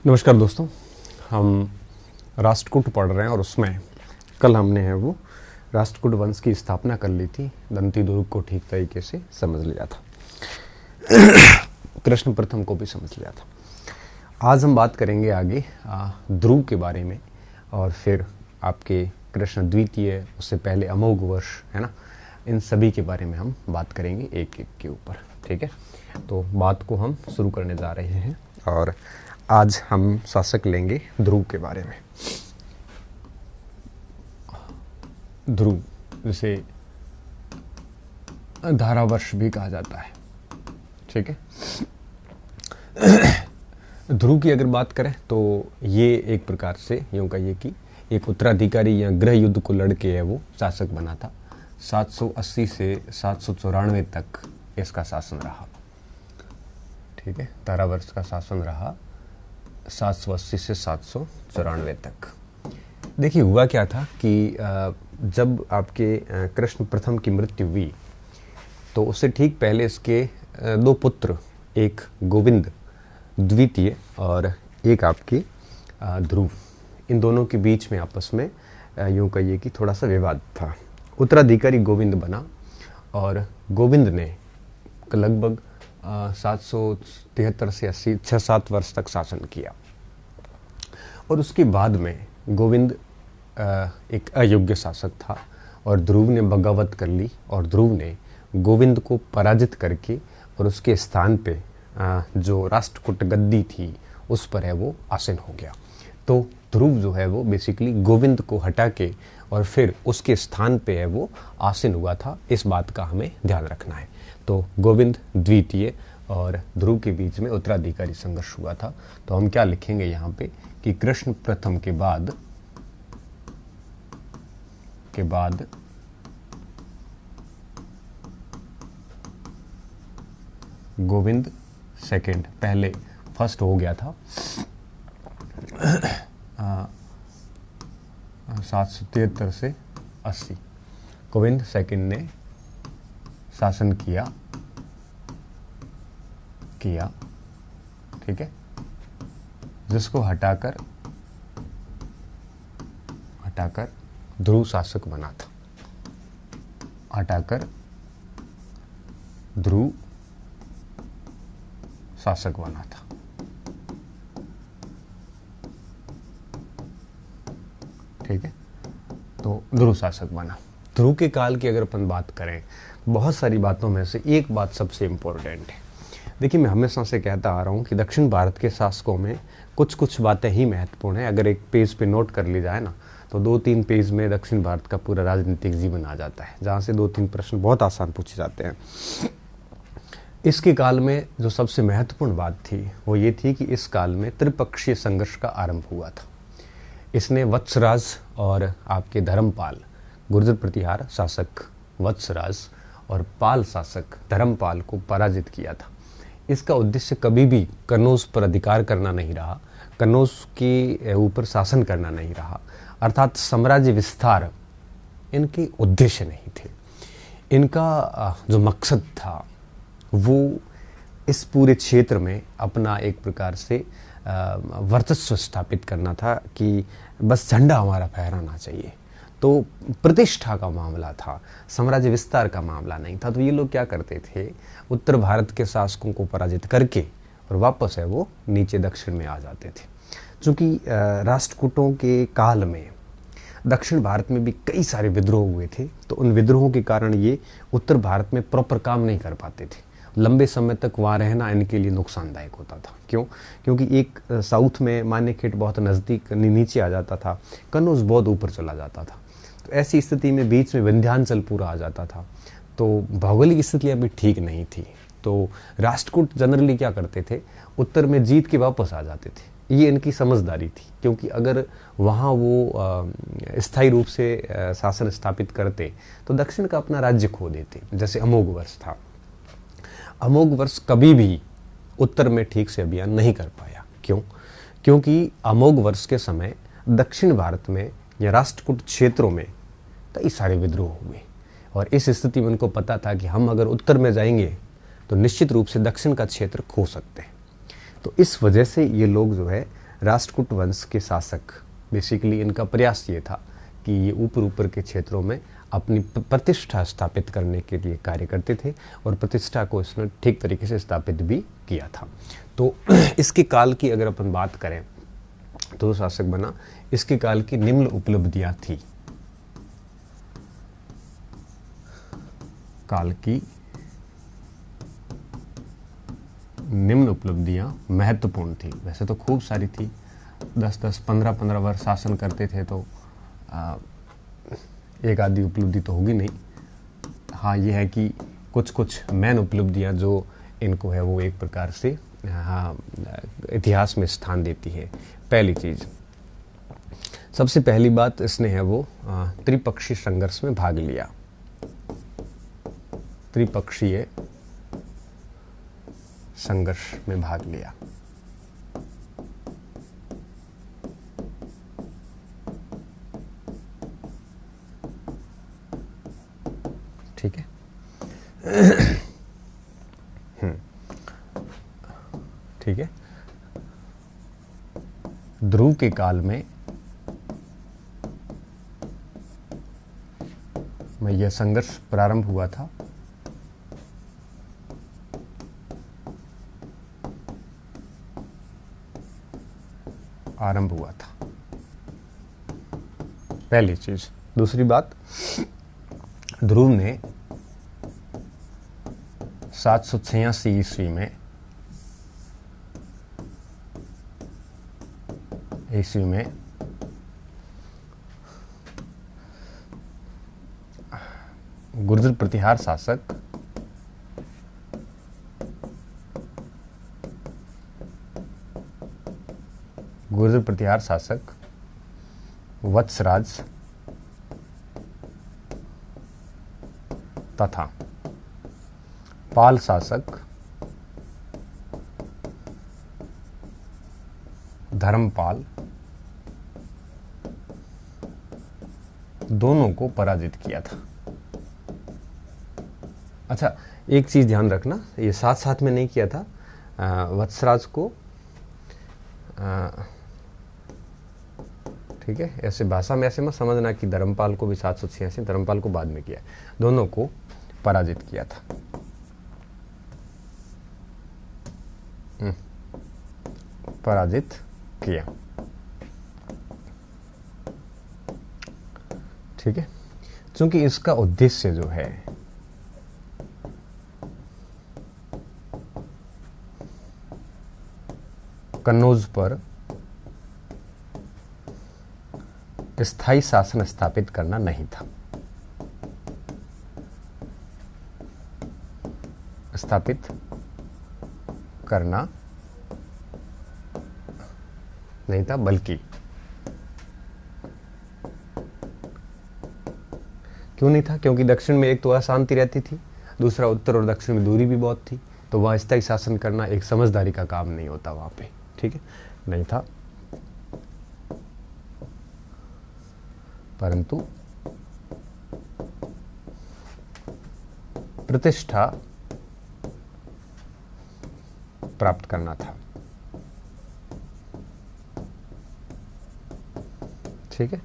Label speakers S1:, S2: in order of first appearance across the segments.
S1: नमस्कार दोस्तों, हम राष्ट्रकूट पढ़ रहे हैं और उसमें कल हमने है वो राष्ट्रकूट वंश की स्थापना कर ली थी। दंती दुर्ग को ठीक तरीके से समझ लिया था, कृष्ण प्रथम को भी समझ लिया था। आज हम बात करेंगे आगे ध्रुव के बारे में और फिर आपके कृष्ण द्वितीय, उससे पहले अमोघ वर्ष है ना, इन सभी के बारे में हम बात करेंगे एक एक के ऊपर। ठीक है, तो बात को हम शुरू करने जा रहे हैं और आज हम शासक लेंगे ध्रुव के बारे में। ध्रुव जिसे धारावर्ष भी कहा जाता है। ठीक है, ध्रुव की अगर बात करें तो ये एक प्रकार से यूं कहिए कि एक उत्तराधिकारी या गृह युद्ध को लड़के है वो शासक बना था। 780 से 794 तक इसका शासन रहा। ठीक है, धारावर्ष का शासन रहा 780 से 794 तक। देखिए हुआ क्या था कि जब आपके कृष्ण प्रथम की मृत्यु हुई तो उससे ठीक पहले इसके दो पुत्र, एक गोविंद द्वितीय और एक आपके ध्रुव, इन दोनों के बीच में आपस में यूं कहिए कि थोड़ा सा विवाद था। उत्तराधिकारी गोविंद बना और गोविंद ने लगभग 773 से 80 6-7 वर्ष तक शासन किया और उसके बाद में गोविंद एक अयोग्य शासक था और ध्रुव ने बगावत कर ली और ध्रुव ने गोविंद को पराजित करके और उसके स्थान पे जो राष्ट्रकूट गद्दी थी उस पर है वो आसीन हो गया। तो ध्रुव जो है वो बेसिकली गोविंद को हटा के और फिर उसके स्थान पे है वो आसीन हुआ था। इस बात का हमें ध्यान रखना है। तो गोविंद द्वितीय और ध्रुव के बीच में उत्तराधिकारी संघर्ष हुआ था। तो हम क्या लिखेंगे यहाँ पे कि कृष्ण प्रथम के बाद गोविंद सेकंड, पहले फर्स्ट हो गया था 773 से 80। गोविंद सेकंड ने शासन किया। ठीक है, जिसको हटाकर ध्रुव शासक बना था। ठीक है, तो ध्रुव शासक बना। ध्रुव के काल की अगर अपन बात करें, बहुत सारी बातों में से एक बात सबसे इम्पोर्टेंट है। देखिए, मैं हमेशा से कहता आ रहा हूँ कि दक्षिण भारत के शासकों में कुछ बातें ही महत्वपूर्ण हैं। अगर एक पेज पे नोट कर ली जाए ना तो 2-3 पेज में दक्षिण भारत का पूरा राजनीतिक जीवन आ जाता है, जहाँ से 2-3 प्रश्न बहुत आसान पूछे जाते हैं। इसके काल में जो सबसे महत्वपूर्ण बात थी वो ये थी कि इस काल में त्रिपक्षीय संघर्ष का आरंभ हुआ था। इसने वत्सराज और आपके धर्मपाल, गुर्जर प्रतिहार शासक वत्सराज और पाल शासक धर्मपाल को पराजित किया था। इसका उद्देश्य कभी भी कन्नौज पर अधिकार करना नहीं रहा, कन्नौज के ऊपर शासन करना नहीं रहा, अर्थात साम्राज्य विस्तार इनके उद्देश्य नहीं थे। इनका जो मकसद था वो इस पूरे क्षेत्र में अपना एक प्रकार से वर्चस्व स्थापित करना था कि बस झंडा हमारा फहराना चाहिए। तो प्रतिष्ठा का मामला था, साम्राज्य विस्तार का मामला नहीं था। तो ये लोग क्या करते थे, उत्तर भारत के शासकों को पराजित करके और वापस है वो नीचे दक्षिण में आ जाते थे। चूँकि राष्ट्रकूटों के काल में दक्षिण भारत में भी कई सारे विद्रोह हुए थे, तो उन विद्रोहों के कारण ये उत्तर भारत में प्रॉपर काम नहीं कर पाते थे। लंबे समय तक वहाँ रहना इनके लिए नुकसानदायक होता था। क्यों? क्योंकि एक साउथ में मानेखेट बहुत नज़दीक नीचे आ जाता था, कन्नौज बहुत ऊपर चला जाता था। तो ऐसी स्थिति में बीच में विंध्याचल पूरा आ जाता था। तो भौगोलिक स्थितियाँ भी ठीक नहीं थी। तो राष्ट्रकूट जनरली क्या करते थे, उत्तर में जीत के वापस आ जाते थे। ये इनकी समझदारी थी, क्योंकि अगर वहाँ वो स्थायी रूप से शासन स्थापित करते तो दक्षिण का अपना राज्य खो देते। जैसे अमोघ वर्ष था, अमोघ वर्ष कभी भी उत्तर में ठीक से अभियान नहीं कर पाया। क्यों? क्योंकि अमोघ वर्ष के समय दक्षिण भारत में या राष्ट्रकूट क्षेत्रों में कई सारे विद्रोह हुए और इस स्थिति में उनको पता था कि हम अगर उत्तर में जाएंगे तो निश्चित रूप से दक्षिण का क्षेत्र खो सकते हैं। तो इस वजह से ये लोग जो है राष्ट्रकूट वंश के शासक, बेसिकली इनका प्रयास ये था कि ये ऊपर ऊपर के क्षेत्रों में अपनी प्रतिष्ठा स्थापित करने के लिए कार्य करते थे और प्रतिष्ठा को इसने ठीक तरीके से स्थापित भी किया था। तो इसके काल की अगर अपन बात करें तो शासक बना, इसके काल की निम्न उपलब्धियां थी। काल की निम्न उपलब्धियां महत्वपूर्ण थी। वैसे तो खूब सारी थी, 10-10, 15-15 वर्ष शासन करते थे, तो एक आधी उपलब्धि तो होगी नहीं। हाँ, ये है कि कुछ कुछ मेन उपलब्धियां जो इनको है वो एक प्रकार से हाँ इतिहास में स्थान देती है। पहली चीज, सबसे पहली बात इसने है वो त्रिपक्षीय संघर्ष में भाग लिया। त्रिपक्षीय संघर्ष में भाग लिया। ठीक है। ठीक है। ध्रुव के काल में यह संघर्ष प्रारंभ हुआ था। आरंभ हुआ था, पहली चीज। दूसरी बात, ध्रुव ने 786 ईस्वी में गुर्जर प्रतिहार शासक वत्सराज तथा पाल शासक धर्मपाल दोनों को पराजित किया था। अच्छा, एक चीज ध्यान रखना, ये साथ साथ में नहीं किया था। वत्सराज को ठीक है, ऐसे भाषा में ऐसे मत समझना कि धर्मपाल को भी 786, धर्मपाल को बाद में किया, दोनों को पराजित किया था। पराजित किया। ठीक है, क्योंकि इसका उद्देश्य जो है कन्नौज पर स्थायी शासन स्थापित करना नहीं था। स्थापित करना नहीं था, बल्कि क्यों नहीं था? क्योंकि दक्षिण में एक तो अशांति रहती थी, दूसरा उत्तर और दक्षिण में दूरी भी बहुत थी, तो वहां स्थायी शासन करना एक समझदारी का काम नहीं होता वहां पे। ठीक है, नहीं था। परंतु प्रतिष्ठा प्राप्त करना था। ठीक है,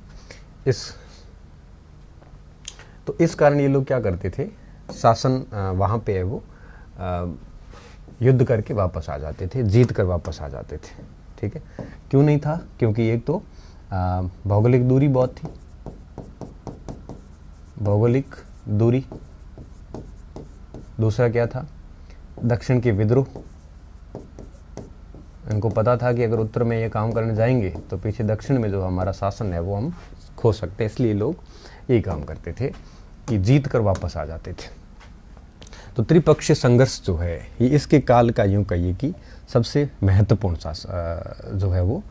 S1: तो इस कारण ये लोग क्या करते थे, शासन वहां पे है वो युद्ध करके वापस आ जाते थे, जीत कर वापस आ जाते थे। ठीक है, क्यों नहीं था? क्योंकि एक तो भौगोलिक दूरी बहुत थी, भौगोलिक दूरी। दूसरा क्या था? दक्षिण के विद्रोह। इनको पता था कि अगर उत्तर में ये काम करने जाएंगे तो पीछे दक्षिण में जो हमारा शासन है वो हम खो सकते हैं, इसलिए लोग यही काम करते थे कि जीत कर वापस आ जाते थे। तो त्रिपक्षीय संघर्ष जो है ये इसके काल का यूं कहिए कि सबसे महत्वपूर्ण जो है वो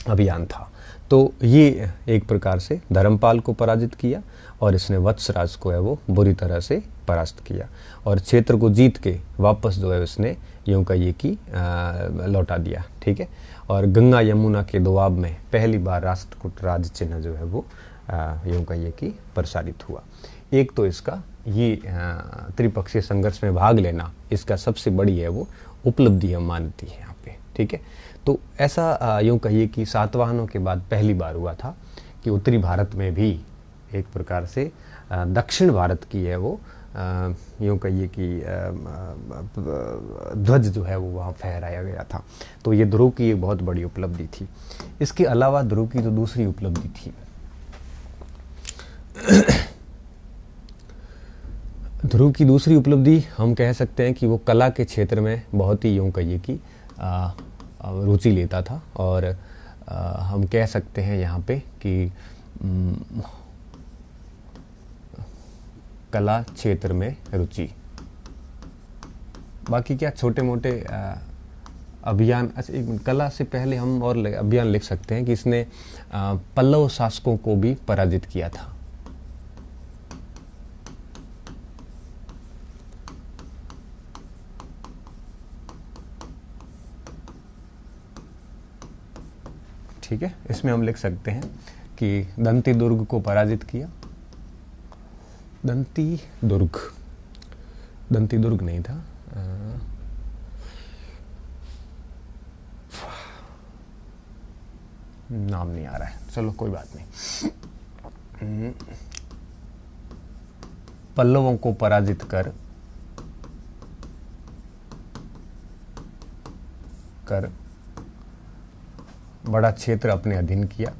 S1: अभियान था। तो ये एक प्रकार से धर्मपाल को पराजित किया और इसने वत्सराज को है वो बुरी तरह से परास्त किया और क्षेत्र को जीत के वापस जो है उसने यूं कहिए कि लौटा दिया। ठीक है, और गंगा यमुना के दोआब में पहली बार राष्ट्रकूट राज चिन्ह जो है वो यूं कहिए कि प्रसारित हुआ। एक तो इसका ये त्रिपक्षीय संघर्ष में भाग लेना इसका सबसे बड़ी है वो उपलब्धि हम मानती है यहाँ पे। ठीक है। तो ऐसा यूँ कहिए कि सातवाहनों के बाद पहली बार हुआ था कि उत्तरी भारत में भी एक प्रकार से दक्षिण भारत की है वो यूँ कहिए कि ध्वज जो है वो वहाँ फहराया गया था। तो ये ध्रुव की एक बहुत बड़ी उपलब्धि थी। इसके अलावा ध्रुव की जो दूसरी उपलब्धि थी, ध्रुव की दूसरी उपलब्धि हम कह सकते हैं कि वो कला के क्षेत्र में बहुत ही यूँ कहिए कि रुचि लेता था। और हम कह सकते हैं यहाँ पे कि कला क्षेत्र में रुचि, बाकी क्या छोटे मोटे अभियान। अच्छा एक मिनट, कला से पहले हम और अभियान लिख सकते हैं कि इसने पल्लव शासकों को भी पराजित किया था। ठीक है, इसमें हम लिख सकते हैं कि दंती दुर्ग को पराजित किया। दंती दुर्ग नहीं था, नाम नहीं आ रहा है, चलो कोई बात नहीं। पल्लवों को पराजित कर बड़ा क्षेत्र अपने अधीन किया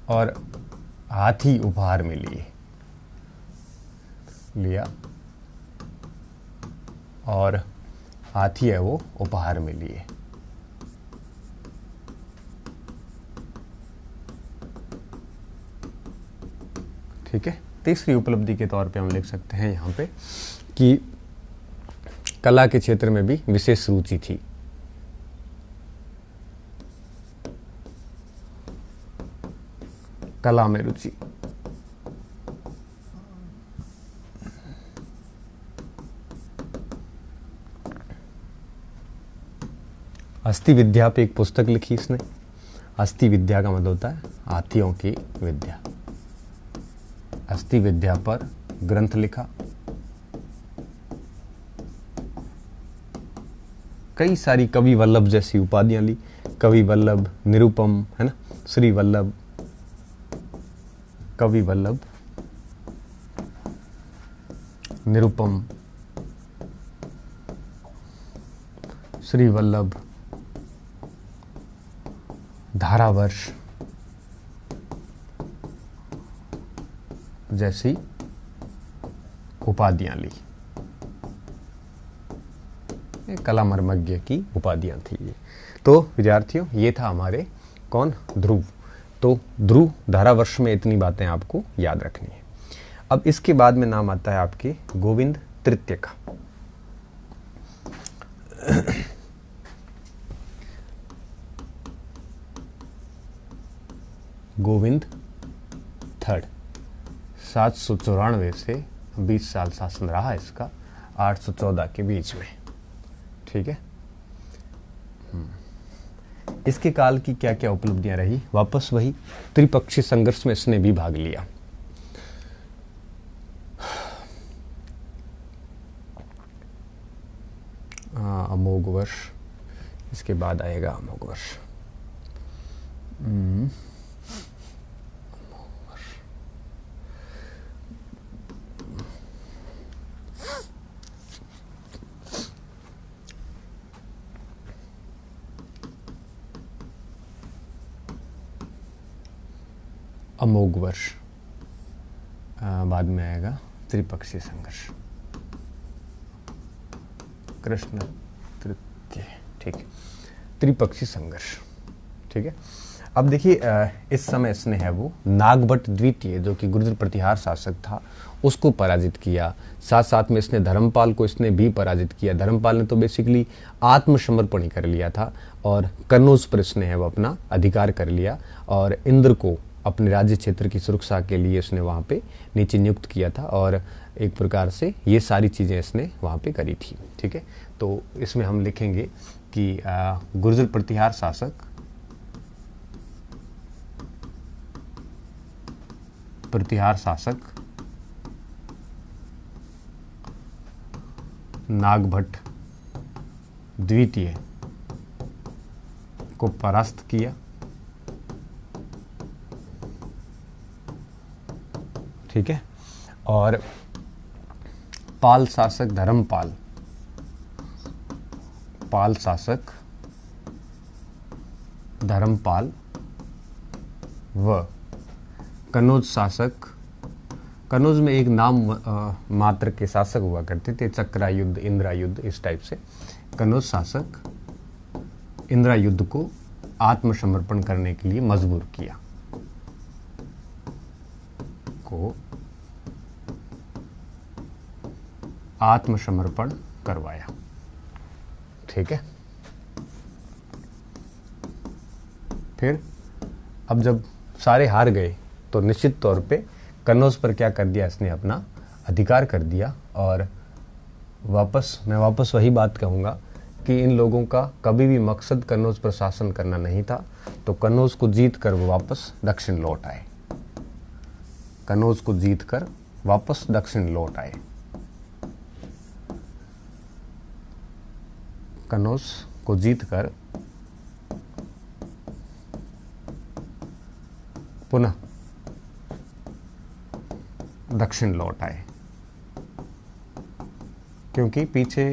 S1: और हाथी उपहार में लिया और हाथी है वो उपहार में लिए। ठीक है, तीसरी उपलब्धि के तौर पे हम लिख सकते हैं यहाँ पे कि कला के क्षेत्र में भी विशेष रुचि थी। कला में रुचि, अस्थि विद्या पे एक पुस्तक लिखी इसने। अस्थि विद्या का मतलब होता है हाथियों की विद्या। अस्थि विद्या पर ग्रंथ लिखा। कई सारी कवि वल्लभ जैसी उपाधियां ली। कवि वल्लभ, निरुपम, है ना, श्री वल्लभ, कवि वल्लभ, निरुपम, श्री वल्लभ, धारावर्ष जैसी उपाधियां ली। कला मर्मज्ञ की उपाधियां थी ये। तो विद्यार्थियों, ये था हमारे कौन, ध्रुव। तो ध्रुव धारावर्ष में इतनी बातें आपको याद रखनी है। अब इसके बाद में नाम आता है आपके गोविंद तृतीय का। गोविंद थर्ड, 794 से 20 साल शासन रहा इसका, 814 के बीच में। ठीक है, इसके काल की क्या क्या उपलब्धियां रही, वापस वही त्रिपक्षीय संघर्ष में इसने भी भाग लिया। अमोघ वर्ष, इसके बाद आएगा अमोघ वर्ष। अमोघ वर्ष बाद में आएगा त्रिपक्षीय संघर्ष, कृष्ण तृतीय। ठीक है, त्रिपक्षीय संघर्ष। ठीक है, अब देखिए इस समय इसने है वो नागभट्ट द्वितीय, जो कि गुर्जर प्रतिहार शासक था, उसको पराजित किया। साथ साथ में इसने धर्मपाल को इसने भी पराजित किया। धर्मपाल ने तो बेसिकली आत्मसमर्पण ही कर लिया था और कन्नौज पर इसने है वो अपना अधिकार कर लिया और इंद्र को अपने राज्य क्षेत्र की सुरक्षा के लिए इसने वहाँ पे नीचे नियुक्त किया था और एक प्रकार से ये सारी चीज़ें इसने वहाँ पे करी थी। ठीक है, तो इसमें हम लिखेंगे कि गुर्जर प्रतिहार शासक नागभट्ट द्वितीय को परास्त किया। ठीक है। और पाल शासक धर्मपाल, पाल शासक धर्मपाल व कनौज शासक, कनौज में एक नाम मात्र के शासक हुआ करते थे, चक्रायुद्ध, इंद्रायुद्ध, इस टाइप से। कनौज शासक इंद्रायुद्ध को आत्मसमर्पण करने के लिए मजबूर किया, को आत्मसमर्पण करवाया। ठीक है। फिर अब जब सारे हार गए तो निश्चित तौर पे कन्नौज पर क्या कर दिया, इसने अपना अधिकार कर दिया। और मैं वापस वही बात कहूँगा कि इन लोगों का कभी भी मकसद कन्नौज पर शासन करना नहीं था। तो कन्नौज को जीत कर वो वापस दक्षिण लौट आए, कन्नौज को जीत कर वापस दक्षिण लौट आए। कन्नौज को जीत कर पुनः दक्षिण लौट आए, क्योंकि पीछे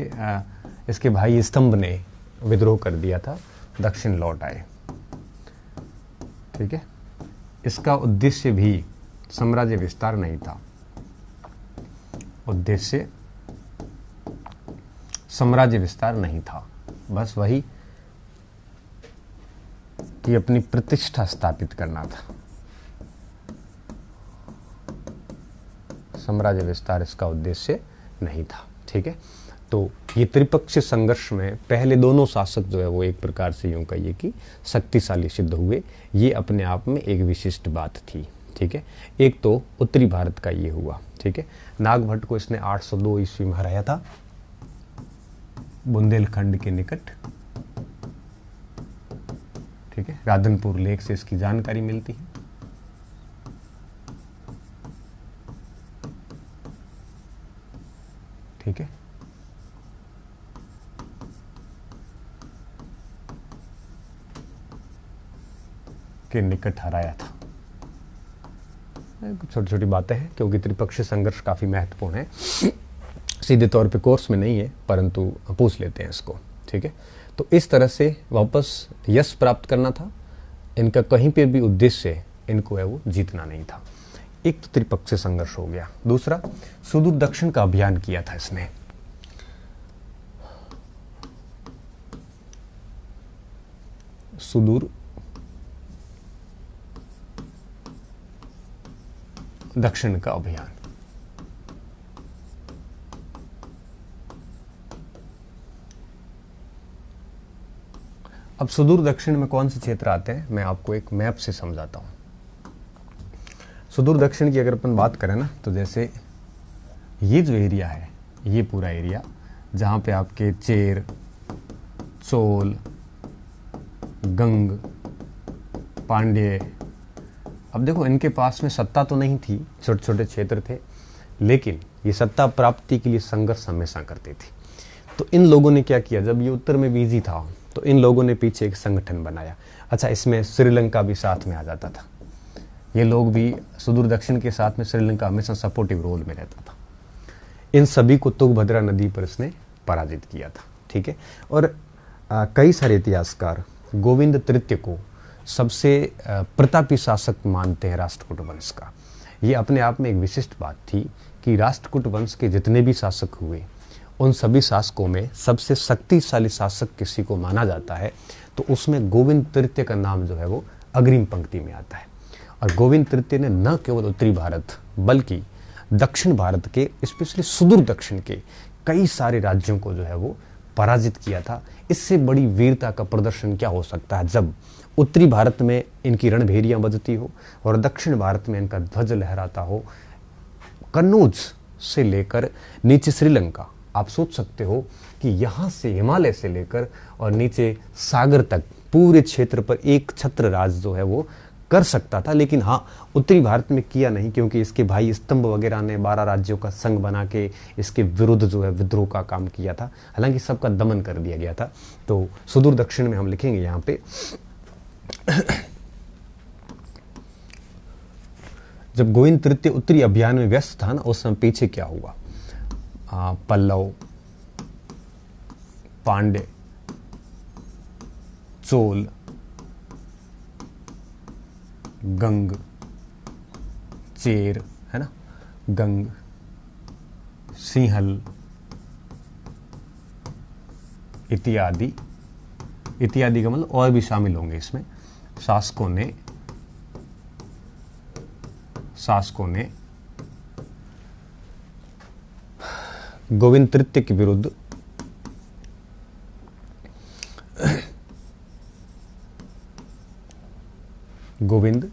S1: इसके भाई स्तंभ ने विद्रोह कर दिया था। दक्षिण लौट आए। ठीक है। इसका उद्देश्य भी साम्राज्य विस्तार नहीं था, उद्देश्य साम्राज्य विस्तार नहीं था, बस वही कि अपनी प्रतिष्ठा स्थापित करना था। साम्राज्य विस्तार इसका उद्देश्य नहीं था। ठीक है। तो ये त्रिपक्षीय संघर्ष में पहले दोनों शासक जो है वो एक प्रकार से यूं कहिए कि शक्तिशाली सिद्ध हुए। ये अपने आप में एक विशिष्ट बात थी। ठीक है। एक तो उत्तरी भारत का ये हुआ। ठीक है। नागभट्ट को इसने 802 ईस्वी में हराया था, बुंदेलखंड के निकट। ठीक है। राधनपुर लेक से इसकी जानकारी मिलती है। ठीक है। के निकट हराया था। छोटी छोटी बातें हैं, क्योंकि त्रिपक्षीय संघर्ष काफी महत्वपूर्ण है। सीधे तौर पे कोर्स में नहीं है, परंतु पूछ लेते हैं इसको। ठीक है। तो इस तरह से वापस यश प्राप्त करना था इनका, कहीं पे भी उद्देश्य इनको है वो जीतना नहीं था। एक तो त्रिपक्षीय संघर्ष हो गया। दूसरा, सुदूर दक्षिण का अभियान किया था इसने। सुदूर दक्षिण का अभियान। अब सुदूर दक्षिण में कौन से क्षेत्र आते हैं, मैं आपको एक मैप से समझाता हूं। सुदूर दक्षिण की अगर अपन बात करें ना, तो जैसे ये जो एरिया है, ये पूरा एरिया जहां पे आपके चेर, चोल, गंग, पांड्य, अब देखो इनके पास में सत्ता तो नहीं थी, छोटे छोटे क्षेत्र थे, लेकिन ये सत्ता प्राप्ति के लिए संघर्ष हमेशा करते थे। तो इन लोगों ने क्या किया, जब ये उत्तर में बिजी था तो इन लोगों ने पीछे एक संगठन बनाया। अच्छा, इसमें श्रीलंका भी साथ में आ जाता था। ये लोग भी सुदूर दक्षिण के साथ में श्रीलंका हमेशा सपोर्टिव रोल में रहता था। इन सभी को तुंगभद्रा नदी पर इसने पराजित किया था। ठीक है। और कई सारे इतिहासकार गोविंद तृतीय को सबसे प्रतापी शासक मानते हैं राष्ट्रकूट वंश का। ये अपने आप में एक विशिष्ट बात थी कि राष्ट्रकूट वंश के जितने भी शासक हुए, उन सभी शासकों में सबसे शक्तिशाली शासक किसी को माना जाता है तो उसमें गोविंद तृतीय का नाम जो है वो अग्रिम पंक्ति में आता है। और गोविंद तृतीय ने न केवल उत्तरी भारत बल्कि दक्षिण भारत के, स्पेशली सुदूर दक्षिण के कई सारे राज्यों को जो है वो पराजित किया था। इससे बड़ी वीरता का प्रदर्शन क्या हो सकता है जब उत्तरी भारत में इनकी रणभेरियां बजती हो और दक्षिण भारत में इनका ध्वज लहराता हो। कन्नौज से लेकर नीचे श्रीलंका, आप सोच सकते हो कि यहां से हिमालय से लेकर और नीचे सागर तक पूरे क्षेत्र पर एक छत्र राज जो है वो कर सकता था, लेकिन हाँ उत्तरी भारत में किया नहीं, क्योंकि इसके भाई स्तंभ वगैरह ने 12 राज्यों का संघ बना के इसके विरुद्ध जो है विद्रोह का काम किया था। हालांकि सबका दमन कर दिया गया था। तो सुदूर दक्षिण में हम लिखेंगे यहाँ पे जब गोविंद तृतीय उत्तरी अभियान में व्यस्त था ना, उस समय पीछे क्या हुआ? पल्लव, पांडे, चोल, गंग, चेर, है ना, गंग, सिंहल इत्यादि इत्यादि का मतलब और भी शामिल होंगे इसमें। शासकों ने गोविंद तृतीय के विरुद्ध गोविंद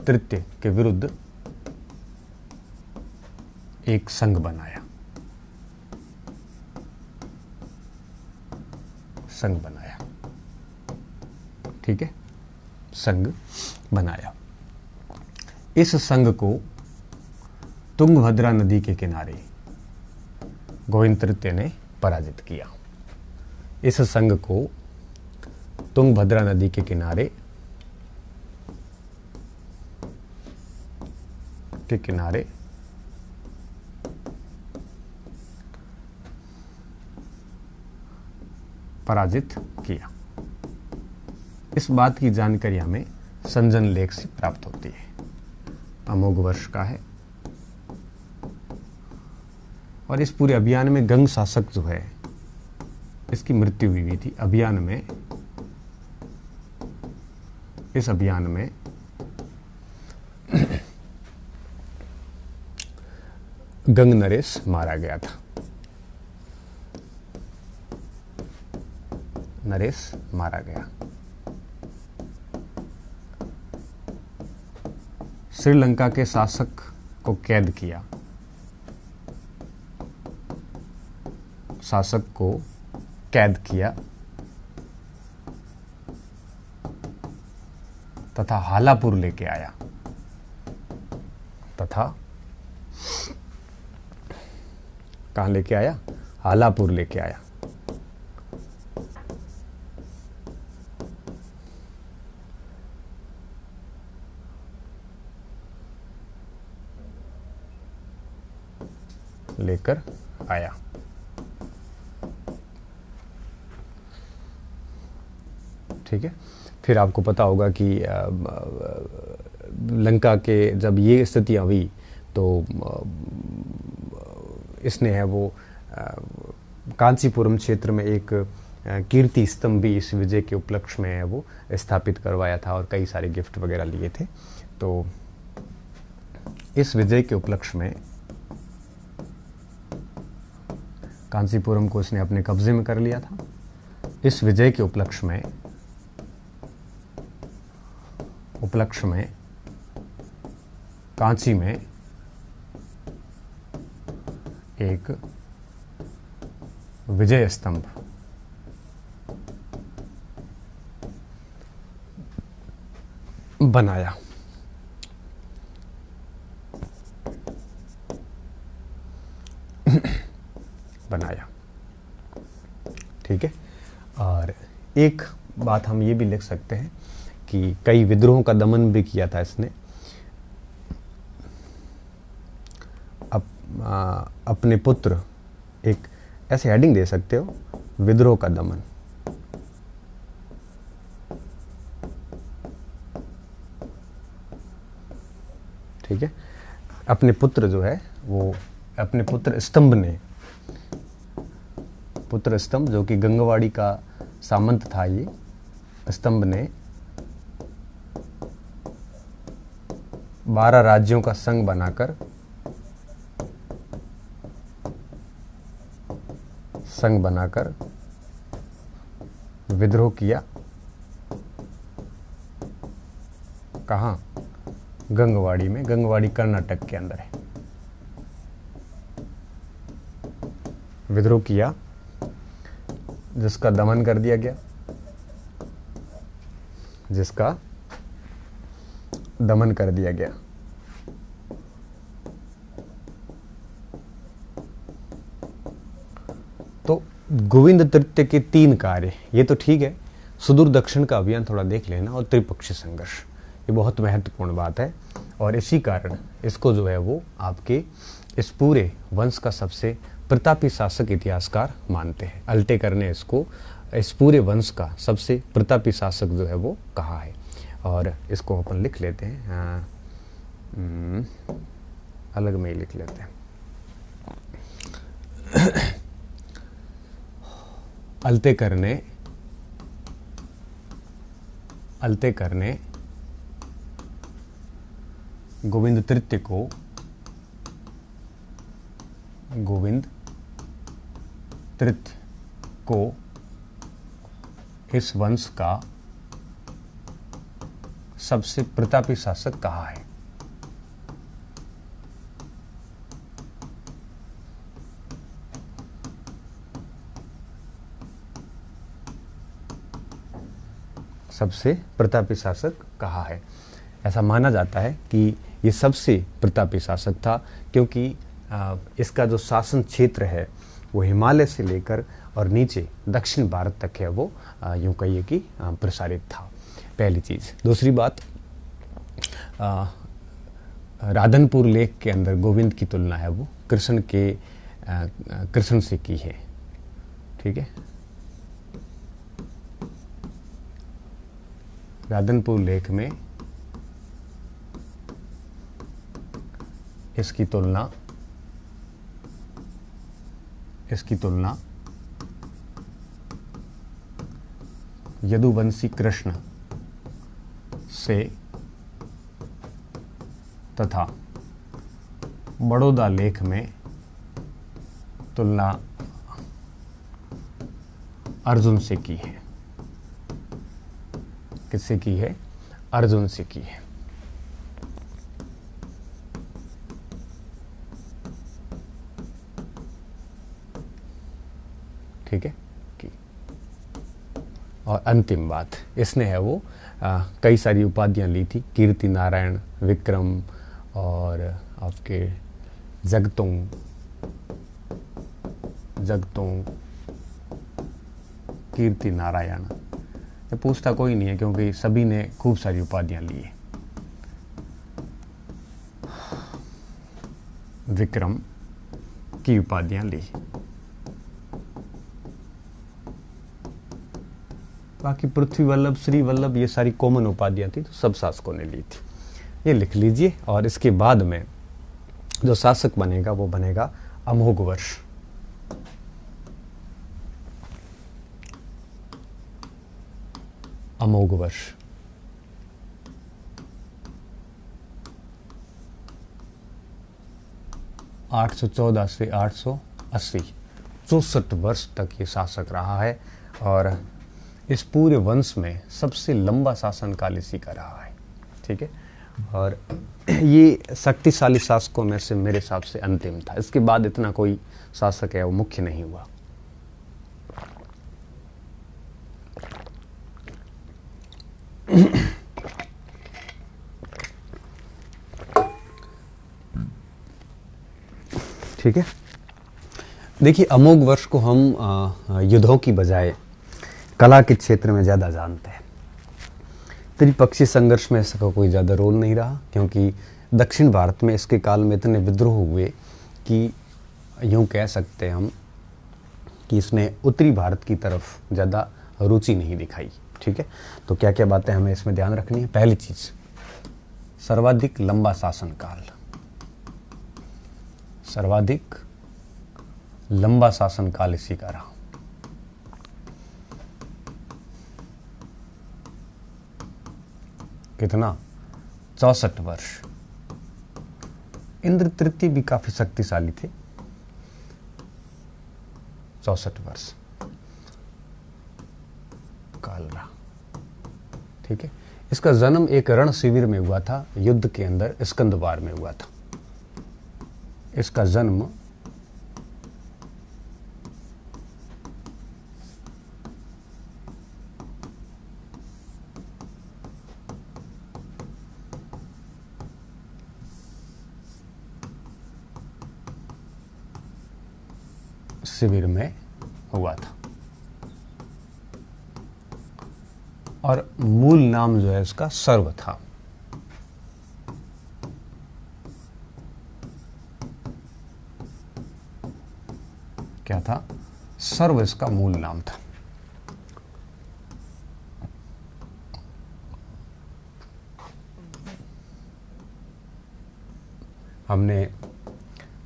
S1: तृतीय के विरुद्ध एक संघ बनाया। ठीक है, संघ बनाया। इस संघ को तुंगभद्रा नदी के किनारे गोविंद तृतीय ने पराजित किया। इस संघ को तुंगभद्रा नदी के किनारे पराजित किया। इस बात की जानकारी हमें संजन लेख से प्राप्त होती है। अमोघ वर्ष का है और इस पूरे अभियान में गंग शासक जो है इसकी मृत्यु हुई थी। इस अभियान में गंग नरेश मारा गया था। श्रीलंका के शासक को कैद किया तथा हालापुर लेके आया। कहां लेके आया? हालापुर लेके आया। लेकर आया। ठीक है, फिर आपको पता होगा कि लंका के जब ये स्थितियां हुई तो इसने है वो कांचीपुरम क्षेत्र में एक कीर्ति स्तंभ भी इस विजय के उपलक्ष्य में है वो स्थापित करवाया था और कई सारे गिफ्ट वगैरह लिए थे। तो इस विजय के उपलक्ष्य में कांचीपुरम को इसने अपने कब्जे में कर लिया था। इस विजय के उपलक्ष्य में कांची में एक विजय स्तंभ बनाया। ठीक है, और एक बात हम ये भी लिख सकते हैं कि कई विद्रोहों का दमन भी किया था इसने। अपने पुत्र, एक ऐसे हेडिंग दे सकते हो, विद्रोह का दमन। ठीक है, अपने पुत्र जो है वो अपने पुत्र स्तंभ जो कि गंगवाड़ी का सामंत था, ये स्तंभ ने 12 राज्यों का संघ बनाकर विद्रोह किया। कहां? गंगवाड़ी में। गंगवाड़ी कर्नाटक के अंदर है। विद्रोह किया जिसका दमन कर दिया गया, जिसका दमन कर दिया गया। तो गोविंद तृतीय के 3 कार्य, ये तो ठीक है। सुदूर दक्षिण का अभियान थोड़ा देख लेना, और त्रिपक्षीय संघर्ष, ये बहुत महत्वपूर्ण बात है। और इसी कारण इसको जो है वो आपके इस पूरे वंश का सबसे प्रतापी शासक इतिहासकार मानते हैं। अल्टेकर ने इसको इस पूरे वंश का सबसे प्रतापी शासक जो है वो कहा है। और इसको अपन लिख लेते हैं, अलग में ही लिख लेते हैं। अल्टेकर ने गोविंद तृतीय को इस वंश का सबसे प्रतापी शासक कहा है। सबसे प्रतापी शासक कहा है। ऐसा माना जाता है कि ये सबसे प्रतापी शासक था, क्योंकि इसका जो शासन क्षेत्र है वो हिमालय से लेकर और नीचे दक्षिण भारत तक है, वो यूं कहिए कि प्रसारित था। पहली चीज। दूसरी बात, राधनपुर लेख के अंदर गोविंद की तुलना है वो कृष्ण से की है। ठीक है, राधनपुर लेख में इसकी तुलना यदुवंशी कृष्ण से तथा बड़ौदा लेख में तुलना अर्जुन से की है। किससे की है? अर्जुन से की है। ठीक है की। और अंतिम बात, इसने है वो कई सारी उपाधियां ली थी, कीर्ति नारायण, विक्रम और आपके जगतों कीर्ति नारायण। ये पूछता कोई नहीं है, क्योंकि सभी ने खूब सारी उपाधियां ली है। विक्रम की उपाधियां ली, बाकी पृथ्वी वल्लभ, श्री वल्लभ, ये सारी कॉमन उपाधियां थी, तो सब शासकों ने ली थी। ये लिख लीजिए। और इसके बाद में जो शासक बनेगा वो बनेगा अमोघवर्ष। अमोघवर्ष 814 से 880, 64 वर्ष तक ये शासक रहा है। और इस पूरे वंश में सबसे लंबा शासनकाल इसी का रहा है। ठीक है, और ये शक्तिशाली शासकों में से मेरे हिसाब से अंतिम था। इसके बाद इतना कोई शासक है वो मुख्य नहीं हुआ। ठीक है, देखिए अमोघ वर्ष को हम युद्धों की बजाय कला के क्षेत्र में ज़्यादा जानते हैं। त्रिपक्षीय संघर्ष में इसका कोई ज़्यादा रोल नहीं रहा, क्योंकि दक्षिण भारत में इसके काल में इतने विद्रोह हुए कि यूँ कह सकते हैं हम कि इसने उत्तरी भारत की तरफ ज़्यादा रुचि नहीं दिखाई। ठीक है, तो क्या क्या बातें हमें इसमें ध्यान रखनी है। पहली चीज़, सर्वाधिक लंबा शासनकाल, सर्वाधिक लंबा शासनकाल इसी का रहा। कितना? 64 वर्ष। इंद्र तृतीय भी काफी शक्तिशाली थे। 64 वर्ष काल रहा। ठीक है, इसका जन्म एक रण शिविर में हुआ था, युद्ध के अंदर स्कंदवार में हुआ था। इसका जन्म शिविर में हुआ था। और मूल नाम जो है इसका सर्व था। क्या था? सर्व इसका मूल नाम था। हमने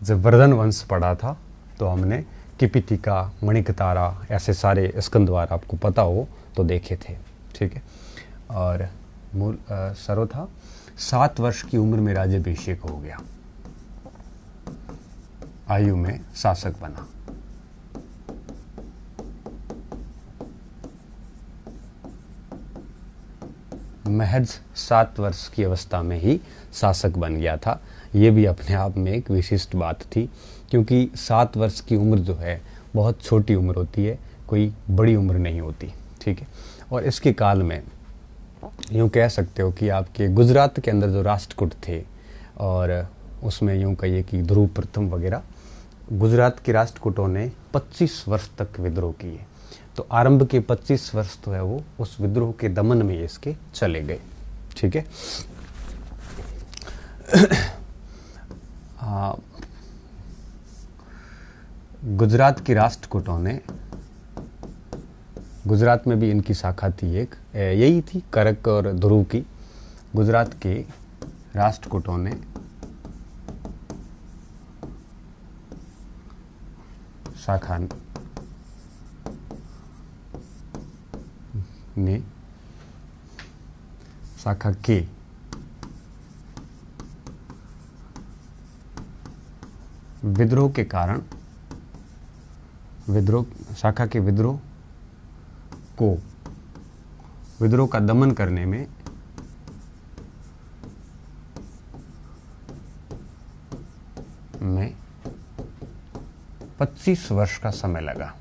S1: जब वर्धन वंश पढ़ा था तो हमने किपितिका, मणिकतारा ऐसे सारे स्कंदवार आपको पता हो तो देखे थे। ठीक है। और मूल सर्व था। 7 वर्ष की उम्र में राज्याभिषेक हो गया, आयु में शासक बना। महज 7 वर्ष की अवस्था में ही शासक बन गया था। ये भी अपने आप में एक विशिष्ट बात थी, क्योंकि 7 वर्ष की उम्र जो है बहुत छोटी उम्र होती है, कोई बड़ी उम्र नहीं होती। ठीक है। और इसके काल में यूँ कह सकते हो कि आपके गुजरात के अंदर जो राष्ट्रकूट थे, और उसमें यूँ कहिए कि ध्रुव प्रथम वगैरह, गुजरात के राष्ट्रकूटों ने 25 वर्ष तक विद्रोह किए। तो आरंभ के 25 वर्ष तो है वो उस विद्रोह के दमन में इसके चले गए। ठीक है। गुजरात के राष्ट्रकूटों ने, गुजरात में भी इनकी शाखा थी एक, यही थी करक और ध्रुव की। गुजरात के राष्ट्रकूटों ने शाखा के विद्रोह के कारण, शाखा के विद्रोह का दमन करने में में 25 वर्ष का समय लगा।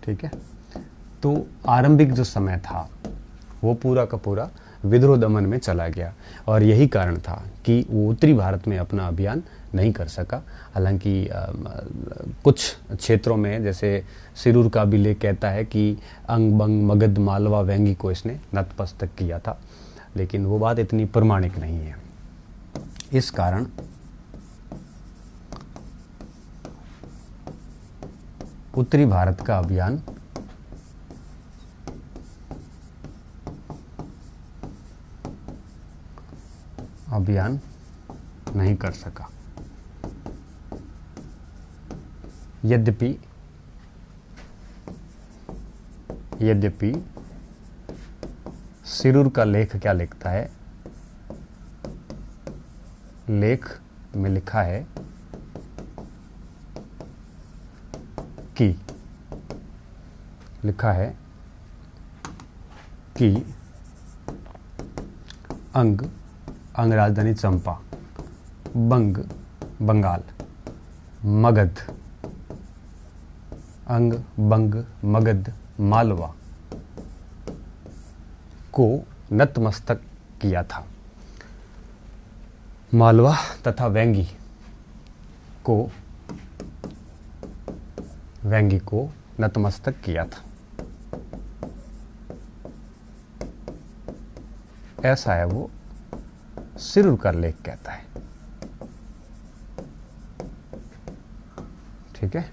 S1: ठीक है। तो आरंभिक जो समय था वो पूरा का पूरा विद्रोह दमन में चला गया, और यही कारण था कि वो उत्तरी भारत में अपना अभियान नहीं कर सका। हालांकि कुछ क्षेत्रों में, जैसे सिरूर का भी लेख कहता है कि अंग, बंग, मगध, मालवा, वेंगी को इसने नतमस्तक किया था, लेकिन वो बात इतनी प्रमाणिक नहीं है। इस कारण उत्तरी भारत का अभियान नहीं कर सका। यद्यपि सिरूर का लेख क्या लिखता है? लेख में लिखा है कि अंग राजधानी चंपा, बंग बंगाल, मगध, अंग, बंग, मगध, मालवा को नतमस्तक किया था। मालवा तथा वेंगी को नतमस्तक किया था। ऐसा है वो सिरूर का लेख कहता है। ठीक है।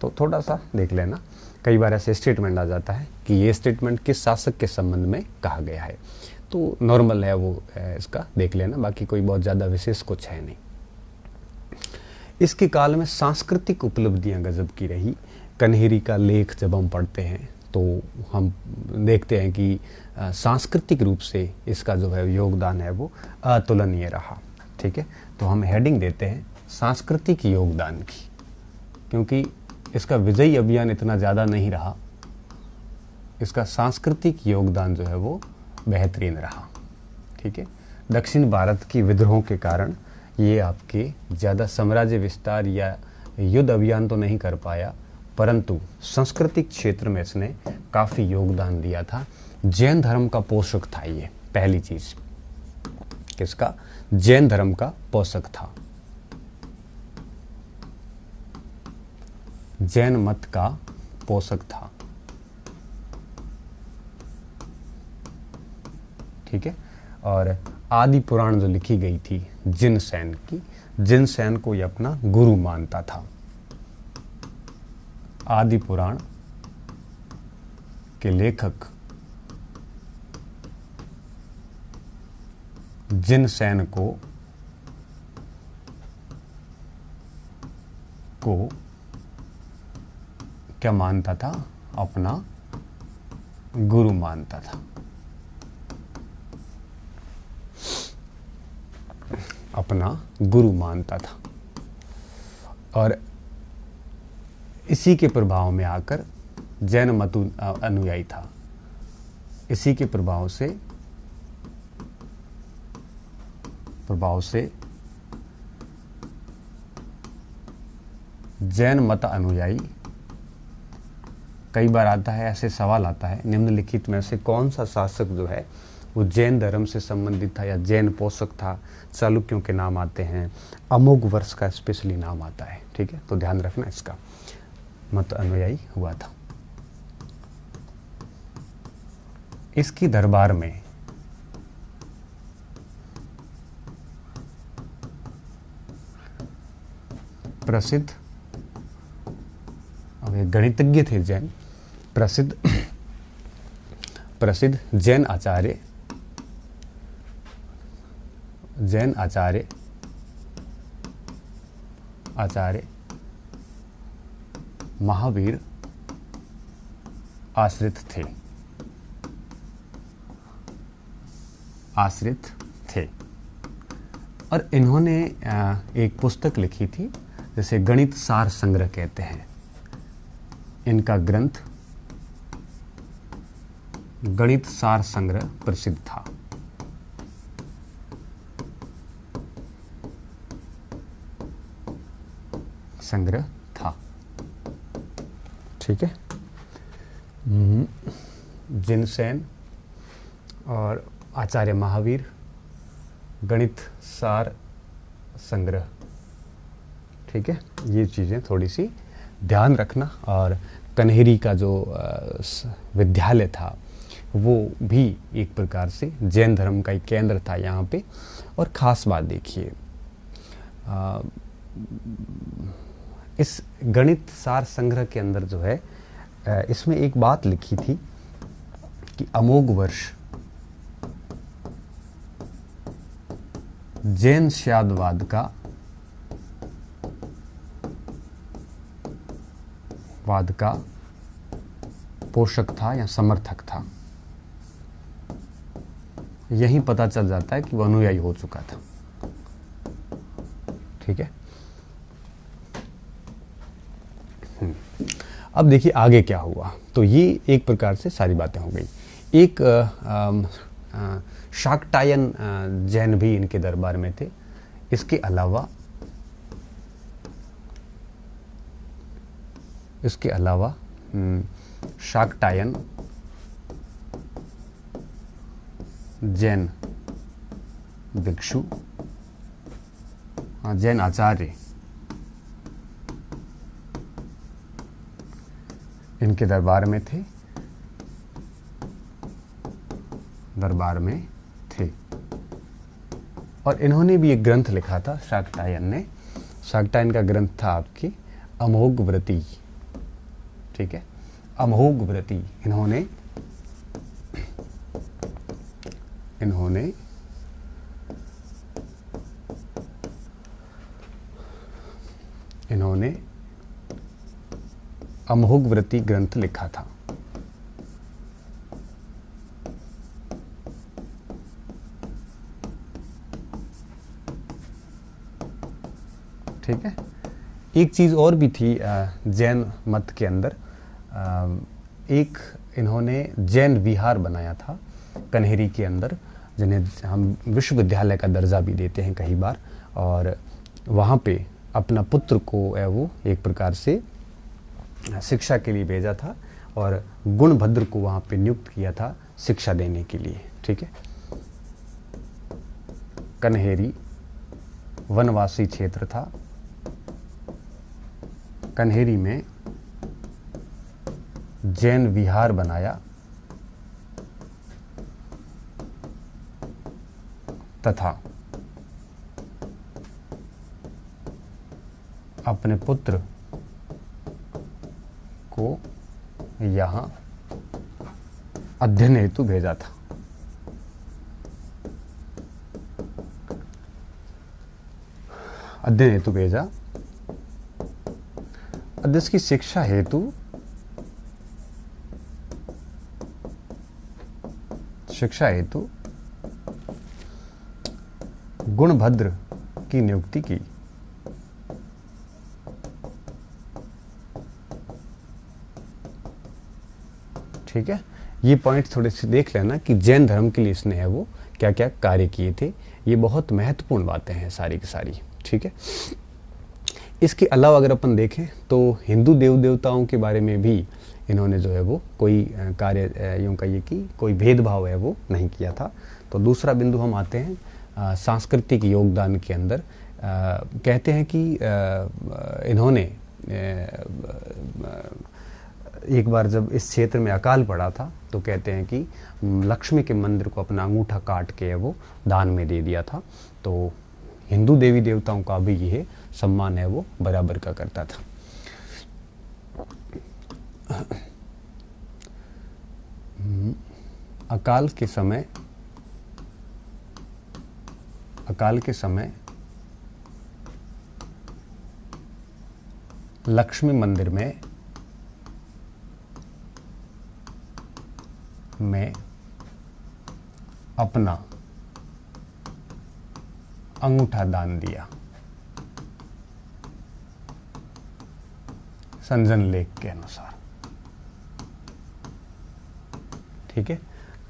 S1: तो थोड़ा सा देख लेना, कई बार ऐसे स्टेटमेंट आ जाता है कि ये स्टेटमेंट किस शासक के संबंध में कहा गया है, तो नॉर्मल है वो, इसका देख लेना, बाकी कोई बहुत ज़्यादा विशेष कुछ है नहीं। इसके काल में सांस्कृतिक उपलब्धियां गजब की रही। कन्हेरी का लेख जब हम पढ़ते हैं तो हम देखते हैं कि सांस्कृतिक रूप से इसका जो है योगदान है वो अतुलनीय रहा। ठीक है। तो हम हेडिंग देते हैं सांस्कृतिक योगदान की, क्योंकि इसका विजयी अभियान इतना ज़्यादा नहीं रहा, इसका सांस्कृतिक योगदान जो है वो बेहतरीन रहा। ठीक है। दक्षिण भारत की विद्रोहों के कारण ये आपके ज़्यादा साम्राज्य विस्तार या युद्ध अभियान तो नहीं कर पाया, परंतु सांस्कृतिक क्षेत्र में इसने काफ़ी योगदान दिया था। जैन धर्म का पोषक था ये, पहली चीज़। किसका? जैन धर्म का पोषक था, जैन मत का पोषक था। ठीक है। और आदि पुराण जो लिखी गई थी जिनसेन की, जिनसेन को ये अपना गुरु मानता था। आदि पुराण के लेखक जिनसेन को क्या मानता था? अपना गुरु मानता था, अपना गुरु मानता था। और इसी के प्रभाव में आकर जैन मत अनुयायी था। इसी के प्रभाव से जैन मत अनुयायी, कई बार आता है ऐसे सवाल आता है, निम्नलिखित में से कौन सा शासक जो है वो जैन धर्म से संबंधित था या जैन पोषक था? चालुक्यों के नाम आते हैं, अमोघ वर्ष का स्पेशली नाम आता है। ठीक है, तो ध्यान रखना इसका। मत अनुयायी हुआ था। इसकी दरबार में प्रसिद्ध, अब ये गणितज्ञ थे जैन, प्रसिद्ध जैन आचार्य महावीर आश्रित थे। और इन्होंने एक पुस्तक लिखी थी, जैसे गणित सार संग्रह कहते हैं। इनका ग्रंथ गणित सार संग्रह प्रसिद्ध था। ठीक है। जिनसेन और आचार्य महावीर, गणित सार संग्रह। ठीक है, ये चीज़ें थोड़ी सी ध्यान रखना। और कन्हेरी का जो विद्यालय था वो भी एक प्रकार से जैन धर्म का एक केंद्र था यहाँ पे। और ख़ास बात देखिए, इस गणित सार संग्रह के अंदर जो है इसमें एक बात लिखी थी कि अमोघ वर्ष जैन शादवाद का पोषक था या समर्थक था। यही पता चल जाता है कि वह अनुयायी हो चुका था। ठीक है। अब देखिए आगे क्या हुआ। तो ये एक प्रकार से सारी बातें हो गई। एक शाक्टायन जैन भी इनके दरबार में थे। इसके अलावा शाक्टायन जैन भिक्षु, जैन आचार्य इनके दरबार में थे। और इन्होंने भी एक ग्रंथ लिखा था शाक्टायन ने। शाक्टायन का ग्रंथ था आपकी अमोघ व्रती। ठीक है, अमोघ व्रती। इन्होंने अमोघ व्रती ग्रंथ लिखा था। ठीक है। एक चीज़ और भी थी जैन मत के अंदर, एक इन्होंने जैन विहार बनाया था कन्हेरी के अंदर, जिन्हें हम विश्वविद्यालय का दर्जा भी देते हैं कई बार। और वहाँ पे अपना पुत्र को वो एक प्रकार से शिक्षा के लिए भेजा था और गुणभद्र को वहाँ पे नियुक्त किया था शिक्षा देने के लिए। ठीक है। कन्हेरी वनवासी क्षेत्र था। कन्हेरी में जैन विहार बनाया तथा अपने पुत्र को यहां अध्ययन हेतु भेजा था। अध्ययन हेतु भेजा। अध्ययन की शिक्षा हेतु गुणभद्र की नियुक्ति की। ठीक है, ये पॉइंट थोड़े से देख लेना कि जैन धर्म के लिए इसने है वो क्या क्या कार्य किए थे। ये बहुत महत्वपूर्ण बातें हैं सारी की सारी। ठीक है, इसके अलावा अगर अपन देखें तो हिंदू देव देवताओं के बारे में भी इन्होंने जो है वो कोई कार्य यूं कहिए कि कोई भेदभाव है वो नहीं किया था। तो दूसरा बिंदु हम आते हैं सांस्कृतिक योगदान के अंदर। कहते हैं कि इन्होंने एक बार जब इस क्षेत्र में अकाल पड़ा था तो कहते हैं कि लक्ष्मी के मंदिर को अपना अंगूठा काट के वो दान में दे दिया था। तो हिंदू देवी देवताओं का भी यह सम्मान है वो बराबर का करता था। अकाल के समय लक्ष्मी मंदिर में अपना अंगूठा दान दिया, संजन लेख के अनुसार। ठीक है,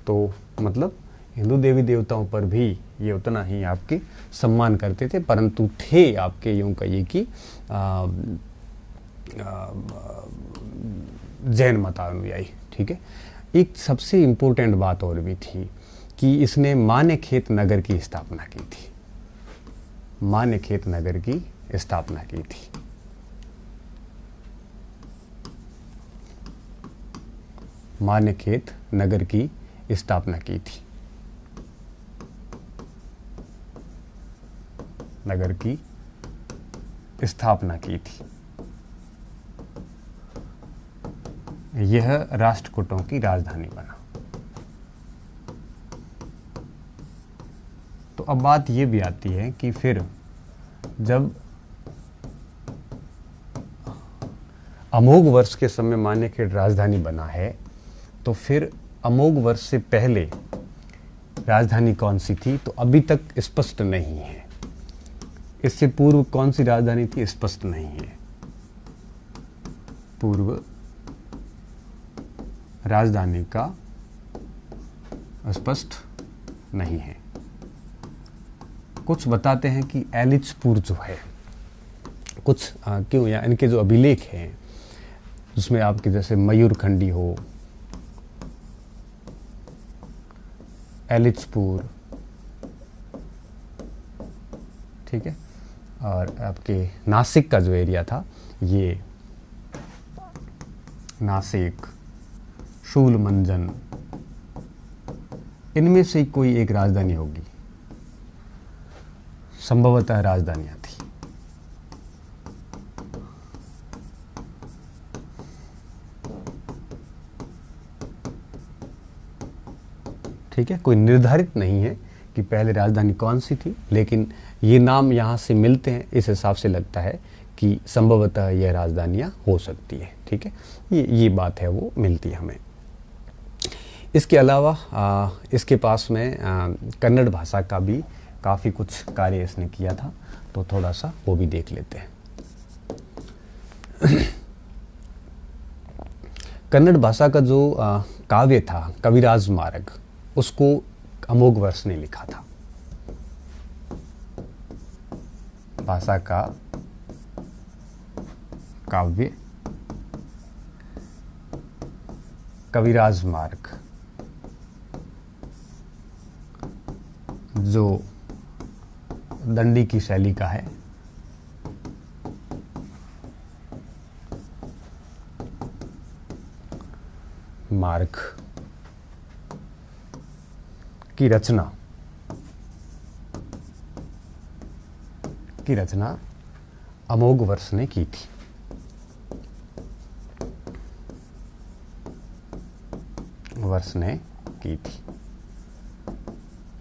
S1: तो मतलब हिंदू देवी देवताओं पर भी ये उतना ही आपके सम्मान करते थे, परंतु थे आपके यूं कहिए कि जैन मतानुयायी। ठीक है, एक सबसे इंपॉर्टेंट बात और भी थी कि इसने मान्यखेत नगर की स्थापना की थी। मान्यखेत नगर की स्थापना की थी। मान्यखेत नगर की स्थापना की थी। नगर की स्थापना की थी। यह राष्ट्रकूटों की राजधानी बना। तो अब बात यह भी आती है कि फिर जब अमोघ वर्ष के समय मान्यखेत राजधानी बना है तो फिर अमोघ वर्ष से पहले राजधानी कौन सी थी तो अभी तक स्पष्ट नहीं है। इससे पूर्व कौन सी राजधानी थी स्पष्ट नहीं है। पूर्व राजधानी का स्पष्ट नहीं है। कुछ बताते हैं कि एलिचपुर जो है, कुछ क्यों या इनके जो अभिलेख हैं जिसमें आपके जैसे मयूरखंडी हो, एलिचपुर, ठीक है, और आपके नासिक का जो एरिया था ये नासिक, शूलमंजन, इनमें से कोई एक राजधानी होगी, संभवतः राजधानियां थी। ठीक है, कोई निर्धारित नहीं है कि पहले राजधानी कौन सी थी, लेकिन ये नाम यहां से मिलते हैं, इस हिसाब से लगता है कि संभवतः यह राजधानियां हो सकती है। ठीक है, ये बात है वो मिलती है हमें। इसके अलावा इसके पास में कन्नड़ भाषा का भी काफ़ी कुछ कार्य इसने किया था, तो थोड़ा सा वो भी देख लेते हैं। कन्नड़ भाषा का जो काव्य था कविराज मार्ग, उसको अमोघ वर्ष ने लिखा था। भाषा का काव्य कविराज मार्ग जो दंडी की शैली का है। मार्ग की रचना अमोघवर्ष ने की थी। वर्ष ने की थी।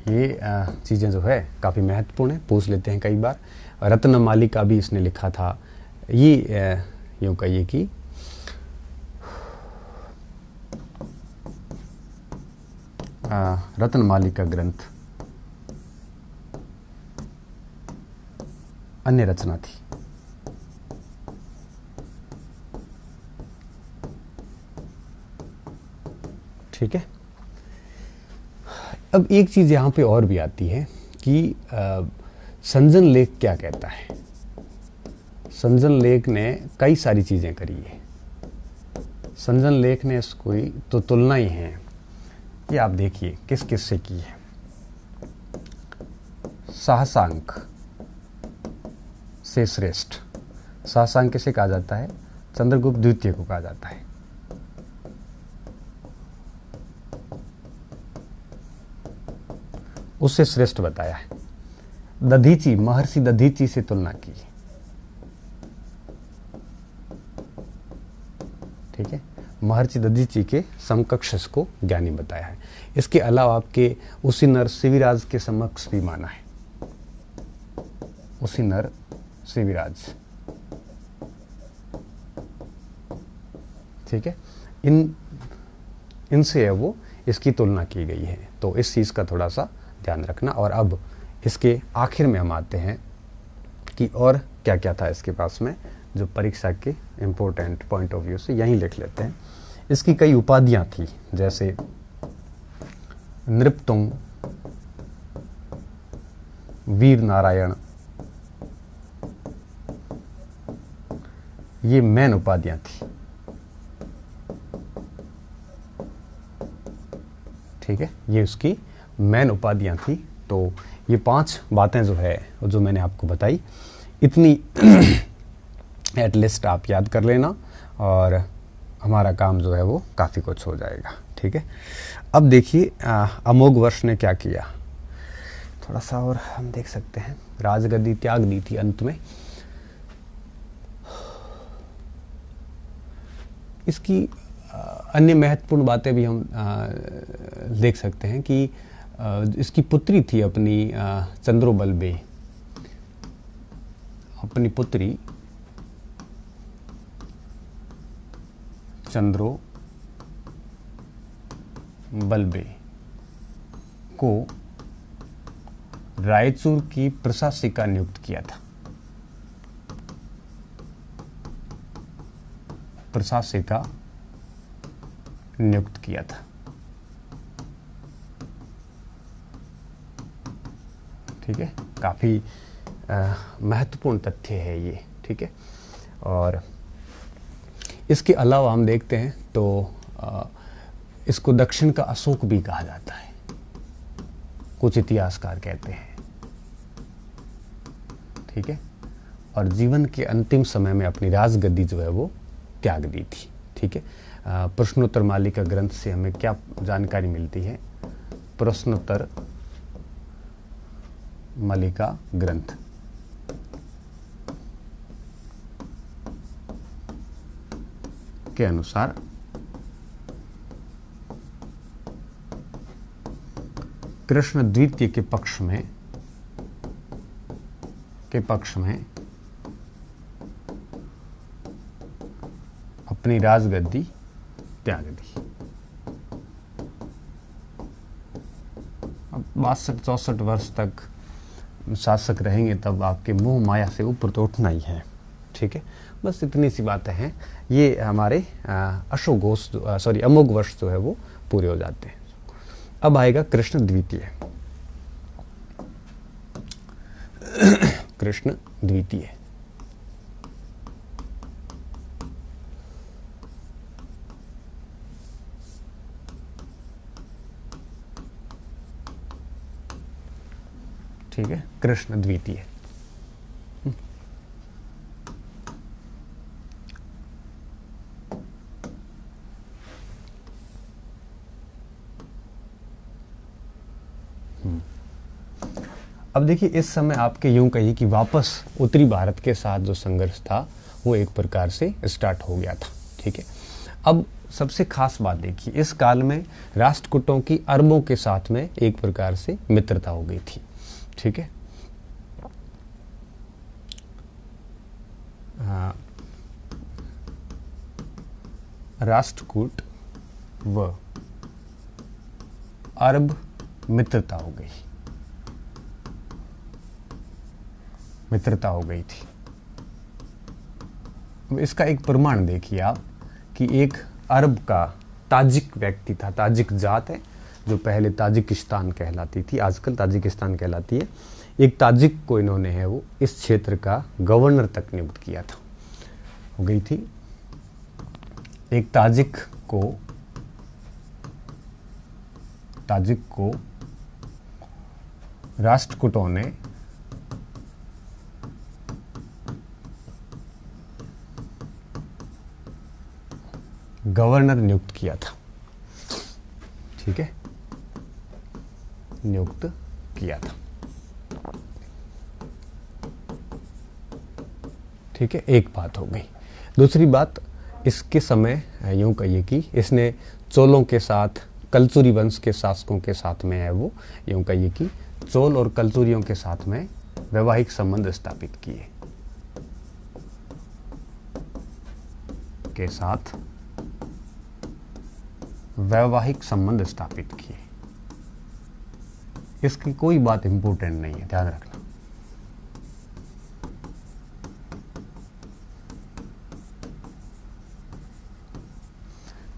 S1: ये चीज़ें जो है काफ़ी महत्वपूर्ण है, पूछ लेते हैं कई बार। रत्नमाली का भी इसने लिखा था। ये यूँ कहिए कि रत्नमाली का ग्रंथ अन्य रचना थी। ठीक है। अब एक चीज यहां पे और भी आती है कि संजन लेख क्या कहता है। संजन लेख ने कई सारी चीजें करी है। संजन लेख ने इसको तो तुलना ही है। ये आप देखिए किस किस से की है। साहसांक से श्रेष्ठ। साहसांक किसे कहा जाता है? चंद्रगुप्त द्वितीय को कहा जाता है। उससे श्रेष्ठ बताया है। दधीची, महर्षि दधीची से तुलना की। ठीक है, महर्षि दधीची के समकक्ष को ज्ञानी बताया है। इसके अलावा आपके उसी नर शिविराज के समक्ष भी माना है। उसी नर शिविराज, ठीक है, इनसे है वो इसकी तुलना की गई है। तो इस चीज का थोड़ा सा ध्यान रखना। और अब इसके आखिर में हम आते हैं कि और क्या क्या था इसके पास में, जो परीक्षा के इंपॉर्टेंट पॉइंट ऑफ व्यू से यहीं लिख लेते हैं। इसकी कई उपाधियां थी, जैसे नृपतुंग, वीर नारायण, ये मेन उपाधियां थी। ठीक है, ये उसकी मेन उपाधियां थी। तो ये 5 बातें जो है, जो मैंने आपको बताई, इतनी एटलीस्ट आप याद कर लेना और हमारा काम जो है वो काफ़ी कुछ हो जाएगा। ठीक है, अब देखिए अमोघवर्ष ने क्या किया। थोड़ा सा और हम देख सकते हैं। राजगद्दी त्याग दी थी अंत में। इसकी अन्य महत्वपूर्ण बातें भी हम देख सकते हैं कि इसकी पुत्री थी अपनी चंद्रोबलबे। अपनी पुत्री चंद्रोबलबे को रायचूर की प्रशासिका नियुक्त किया था। प्रशासिका नियुक्त किया था। ठीक है, काफी महत्वपूर्ण तथ्य है ये। ठीक है, और इसके अलावा हम देखते हैं तो इसको दक्षिण का अशोक भी कहा जाता है, कुछ इतिहासकार कहते हैं। ठीक है, और जीवन के अंतिम समय में अपनी राजगद्दी जो है वो त्याग दी थी। ठीक है, प्रश्नोत्तर मालिका ग्रंथ से हमें क्या जानकारी मिलती है? प्रश्नोत्तर मालिका ग्रंथ के अनुसार कृष्ण द्वितीय के पक्ष में अपनी राजगद्दी त्याग दी। अब 62-64 वर्ष तक शासक रहेंगे, तब आपके मोह माया से ऊपर तो उठना ही है। ठीक है, बस इतनी सी बातें हैं। ये हमारे अमोघ वर्ष जो है वो पूरे हो जाते हैं। अब आएगा कृष्ण द्वितीय। कृष्ण द्वितीय ठीक है, कृष्ण द्वितीय। अब देखिए, इस समय आपके यूं कहिए कि वापस उत्तरी भारत के साथ जो संघर्ष था वो एक प्रकार से स्टार्ट हो गया था। ठीक है, अब सबसे खास बात देखिए, इस काल में राष्ट्रकूटों की अरबों के साथ में एक प्रकार से मित्रता हो गई थी। ठीक है, राष्ट्रकूट व अरब मित्रता हो गई, मित्रता हो गई थी। इसका एक प्रमाण देखिए आप कि एक अरब का ताजिक व्यक्ति था, ताजिक जात है जो पहले ताजिकिस्तान कहलाती थी, आजकल ताजिकिस्तान कहलाती है। एक ताजिक को इन्होंने है वो इस क्षेत्र का गवर्नर तक नियुक्त किया था, हो गई थी। एक ताजिक को राष्ट्रकूटों ने गवर्नर नियुक्त किया था। ठीक है, नियुक्त किया था। ठीक है, एक बात हो गई। दूसरी बात, इसके समय यूं कहिए कि इसने चोलों के साथ, कलचुरी वंश के शासकों के साथ में है वो, यूं कहिए कि चोल और कलचुरियों के साथ में वैवाहिक संबंध स्थापित किए, के साथ वैवाहिक संबंध स्थापित किए। इसकी कोई बात इंपॉर्टेंट नहीं है, ध्यान रखना।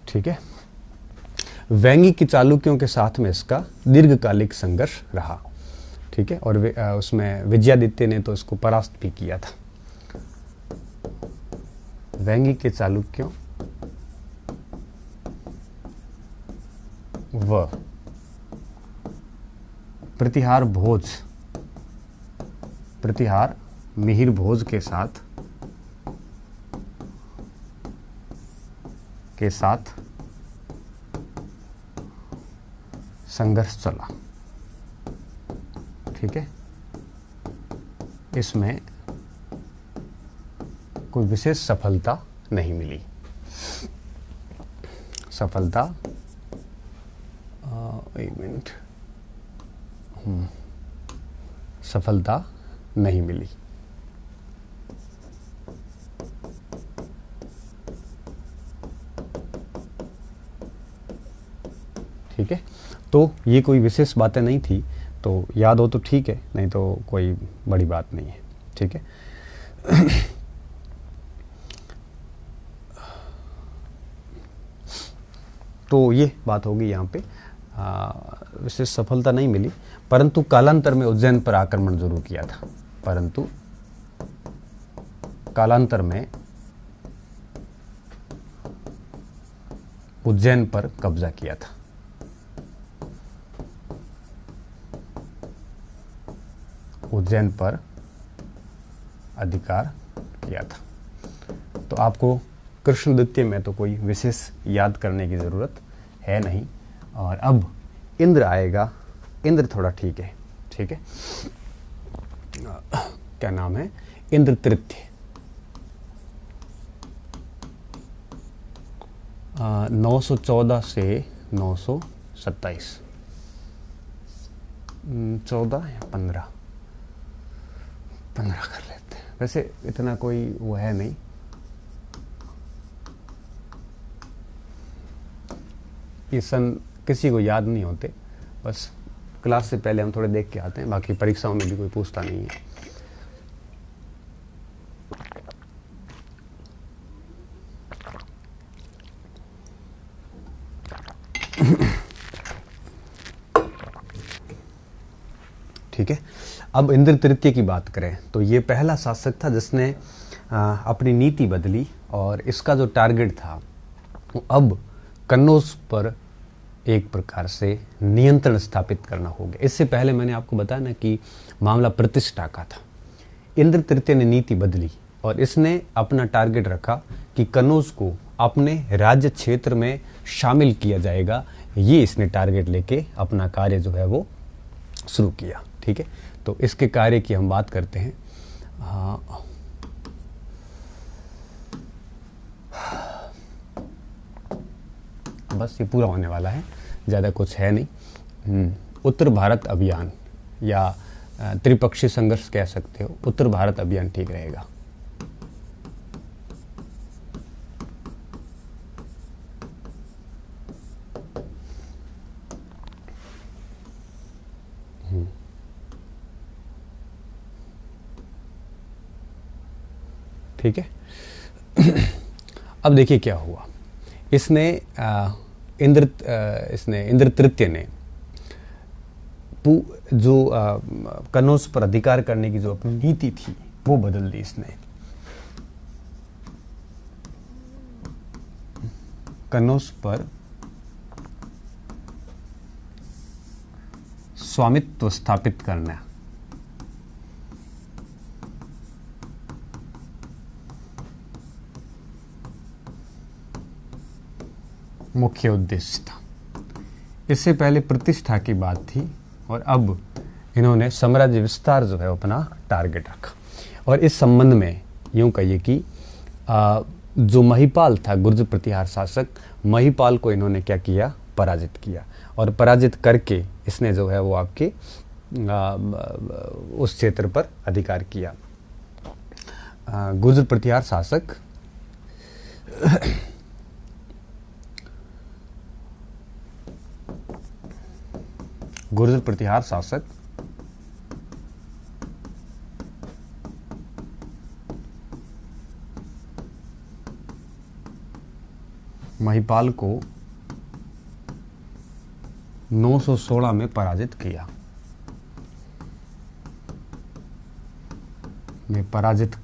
S1: ठीक है, वेंगी की चालुक्यों के साथ में इसका दीर्घकालिक संघर्ष रहा। ठीक है, और उसमें विजयादित्य ने तो इसको परास्त भी किया था। वेंगी के चालुक्यों व प्रतिहार मिहिर भोज के साथ संघर्ष चला। ठीक है, इसमें कोई विशेष सफलता नहीं मिली, सफलता, एक मिनट, सफलता नहीं मिली। ठीक है, तो ये कोई विशेष बातें नहीं थी, तो याद हो तो ठीक है, नहीं तो कोई बड़ी बात नहीं है। ठीक है, तो ये बात होगी यहाँ पे, विशेष सफलता नहीं मिली, परंतु कालांतर में उज्जैन पर आक्रमण जरूर किया था, परंतु कालांतर में उज्जैन पर कब्जा किया था। उज्जैन पर अधिकार किया था। तो आपको कृष्ण द्वितीय में तो कोई विशेष याद करने की जरूरत है नहीं। और अब इंद्र आएगा, इंद्र थोड़ा ठीक है। ठीक है, क्या नाम है, इंद्र तृतीय। 914 से 927, 14 या 15 कर लेते हैं, वैसे इतना कोई वो है नहीं। ये सन किसी को याद नहीं होते, बस क्लास से पहले हम थोड़े देख के आते हैं, बाकी परीक्षाओं में भी कोई पूछता नहीं है। ठीक है, अब इंद्र तृतीय की बात करें तो ये पहला शासक था जिसने अपनी नीति बदली और इसका जो टारगेट था वो अब कन्नौज पर एक प्रकार से नियंत्रण स्थापित करना हो गया। इससे पहले मैंने आपको बताया ना कि मामला प्रतिष्ठा का था। इंद्र तृतीय ने नीति बदली और इसने अपना टारगेट रखा कि कनौज को अपने राज्य क्षेत्र में शामिल किया जाएगा। ये इसने टारगेट लेके अपना कार्य जो है वो शुरू किया। ठीक है, तो इसके कार्य की हम बात करते हैं। बस ये पूरा होने वाला है, ज़्यादा कुछ है नहीं। उत्तर भारत अभियान या त्रिपक्षीय संघर्ष कह सकते हो, उत्तर भारत अभियान ठीक रहेगा। ठीक है। अब देखिए क्या हुआ। इसने इंद्र तृतीय ने जो कनौज पर अधिकार करने की जो अपनी नीति थी वो बदल दी। इसने कनौज पर स्वामित्व स्थापित करना मुख्य उद्देश्य था। इससे पहले प्रतिष्ठा की बात थी और अब इन्होंने साम्राज्य विस्तार जो है अपना टारगेट रखा। और इस संबंध में यूं कहिए कि जो महिपाल था गुर्जर प्रतिहार शासक, महिपाल को इन्होंने क्या किया, पराजित किया। और पराजित करके इसने जो है वो आपके उस क्षेत्र पर अधिकार किया। गुर्जर प्रतिहार शासक गुर्जर प्रतिहार शासक महिपाल को 916 में पराजित किया। में पराजित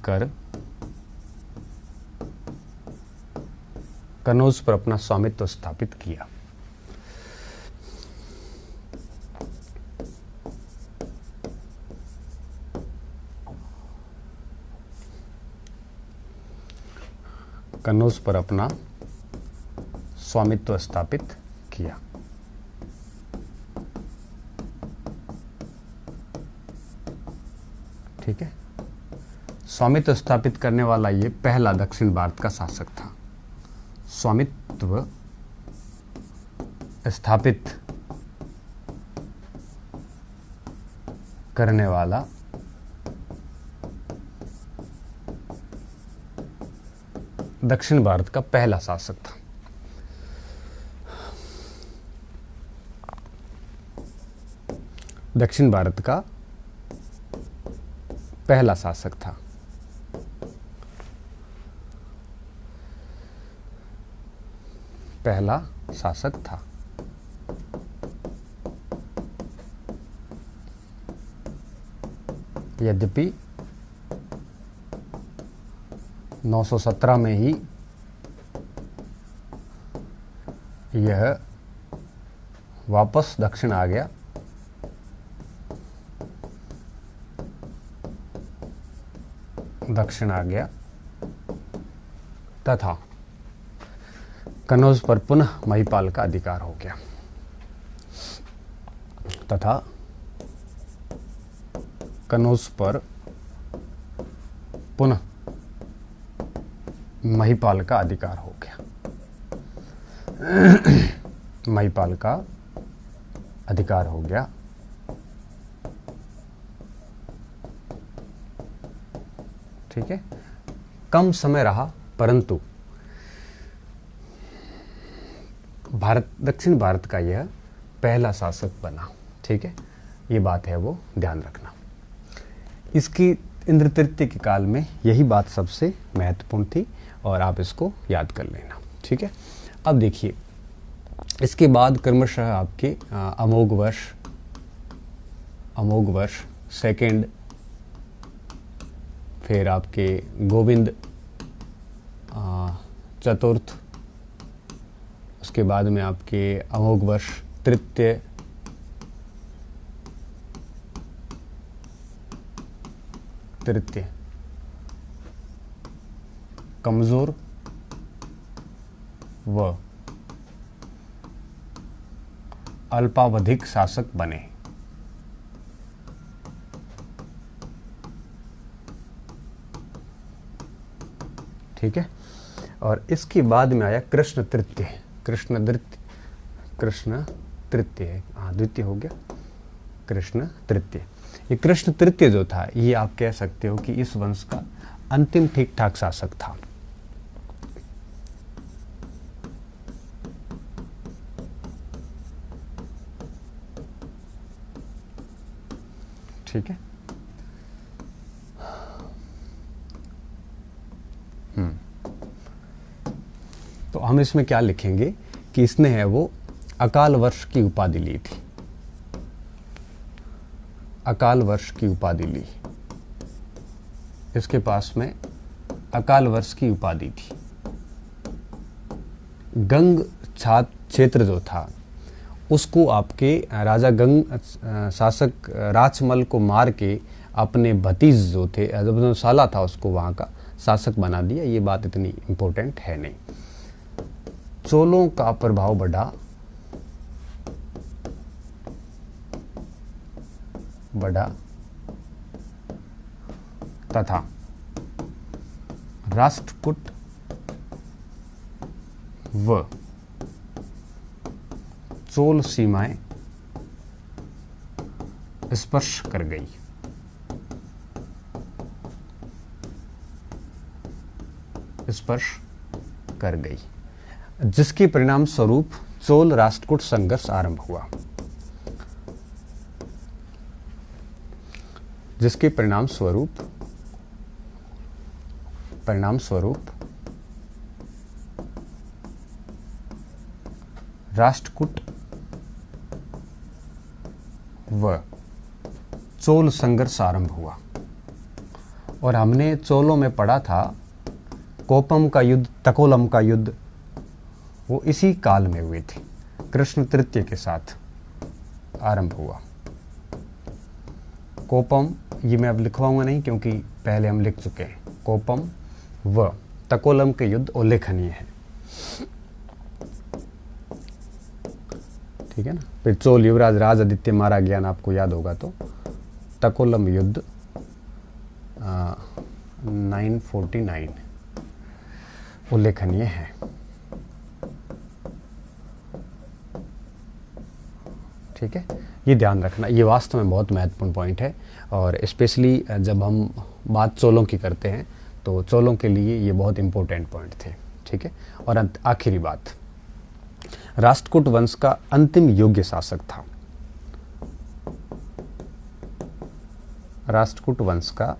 S1: कर कनौज पर अपना स्वामित्व स्थापित किया। कनौज पर अपना स्वामित्व स्थापित किया। ठीक है, स्वामित्व स्थापित करने वाला ये पहला दक्षिण भारत का शासक था। स्वामित्व स्थापित करने वाला दक्षिण भारत का पहला शासक था। दक्षिण भारत का पहला शासक था। पहला शासक था। यद्यपि 917 में ही यह वापस दक्षिण आ गया। तथा कनौज पर पुनः महिपाल का अधिकार हो गया। कनौज पर पुनः महिपाल का अधिकार हो गया। महिपाल का अधिकार हो गया। ठीक है, कम समय रहा परंतु दक्षिण भारत का यह पहला शासक बना। ठीक है, ये बात है वो ध्यान रखना। इसकी इंद्र तृतीय के काल में यही बात सबसे महत्वपूर्ण थी और आप इसको याद कर लेना। ठीक है, अब देखिए इसके बाद क्रमशः आपके अमोघ वर्ष सेकेंड, फिर आपके गोविंद चतुर्थ, उसके बाद में आपके अमोघ वर्ष तृतीय, कमजोर व अल्पावधिक शासक बने। ठीक है, और इसके बाद में आया कृष्ण तृतीय। हाँ, द्वितीय हो गया, कृष्ण तृतीय। ये कृष्ण तृतीय जो था, ये आप कह सकते हो कि इस वंश का अंतिम ठीक ठाक शासक था। ठीक है, तो हम इसमें क्या लिखेंगे कि इसने है वो अकाल वर्ष की उपाधि ली थी। अकाल वर्ष की उपाधि ली, इसके पास में अकाल वर्ष की उपाधि थी। गंग छात क्षेत्र जो था उसको आपके राजा गंग शासक राचमल को मार के अपने भतीज जो थे, जो साला था, उसको वहां का शासक बना दिया। ये बात इतनी इंपॉर्टेंट है नहीं। चोलों का प्रभाव बढ़ा तथा राष्ट्रकूट व चोल सीमाएं स्पर्श कर गई। जिसके परिणाम स्वरूप चोल राष्ट्रकूट संघर्ष आरंभ हुआ। जिसके परिणाम स्वरूप राष्ट्रकूट व चोल संघर्ष आरंभ हुआ। और हमने चोलों में पढ़ा था कोपम का युद्ध, तकोलम का युद्ध, वो इसी काल में हुए थे, कृष्ण तृतीय के साथ आरंभ हुआ। कोपम, ये मैं अब लिखवाऊंगा नहीं क्योंकि पहले हम लिख चुके हैं। कोपम व तकोलम के युद्ध उल्लेखनीय है। ठीक है ना। फिर चोल युवराज राज आदित्य मारा गया ना, आपको याद होगा तो। तकोलम युद्ध 949 उल्लेखनीय है। ठीक है, ये ध्यान रखना, ये वास्तव में बहुत महत्वपूर्ण पॉइंट है। और स्पेशली जब हम बात चोलों की करते हैं तो चोलों के लिए ये बहुत इंपॉर्टेंट पॉइंट थे। ठीक है, और आखिरी बात, राष्ट्रकूट वंश का अंतिम योग्य शासक था। राष्ट्रकूट वंश का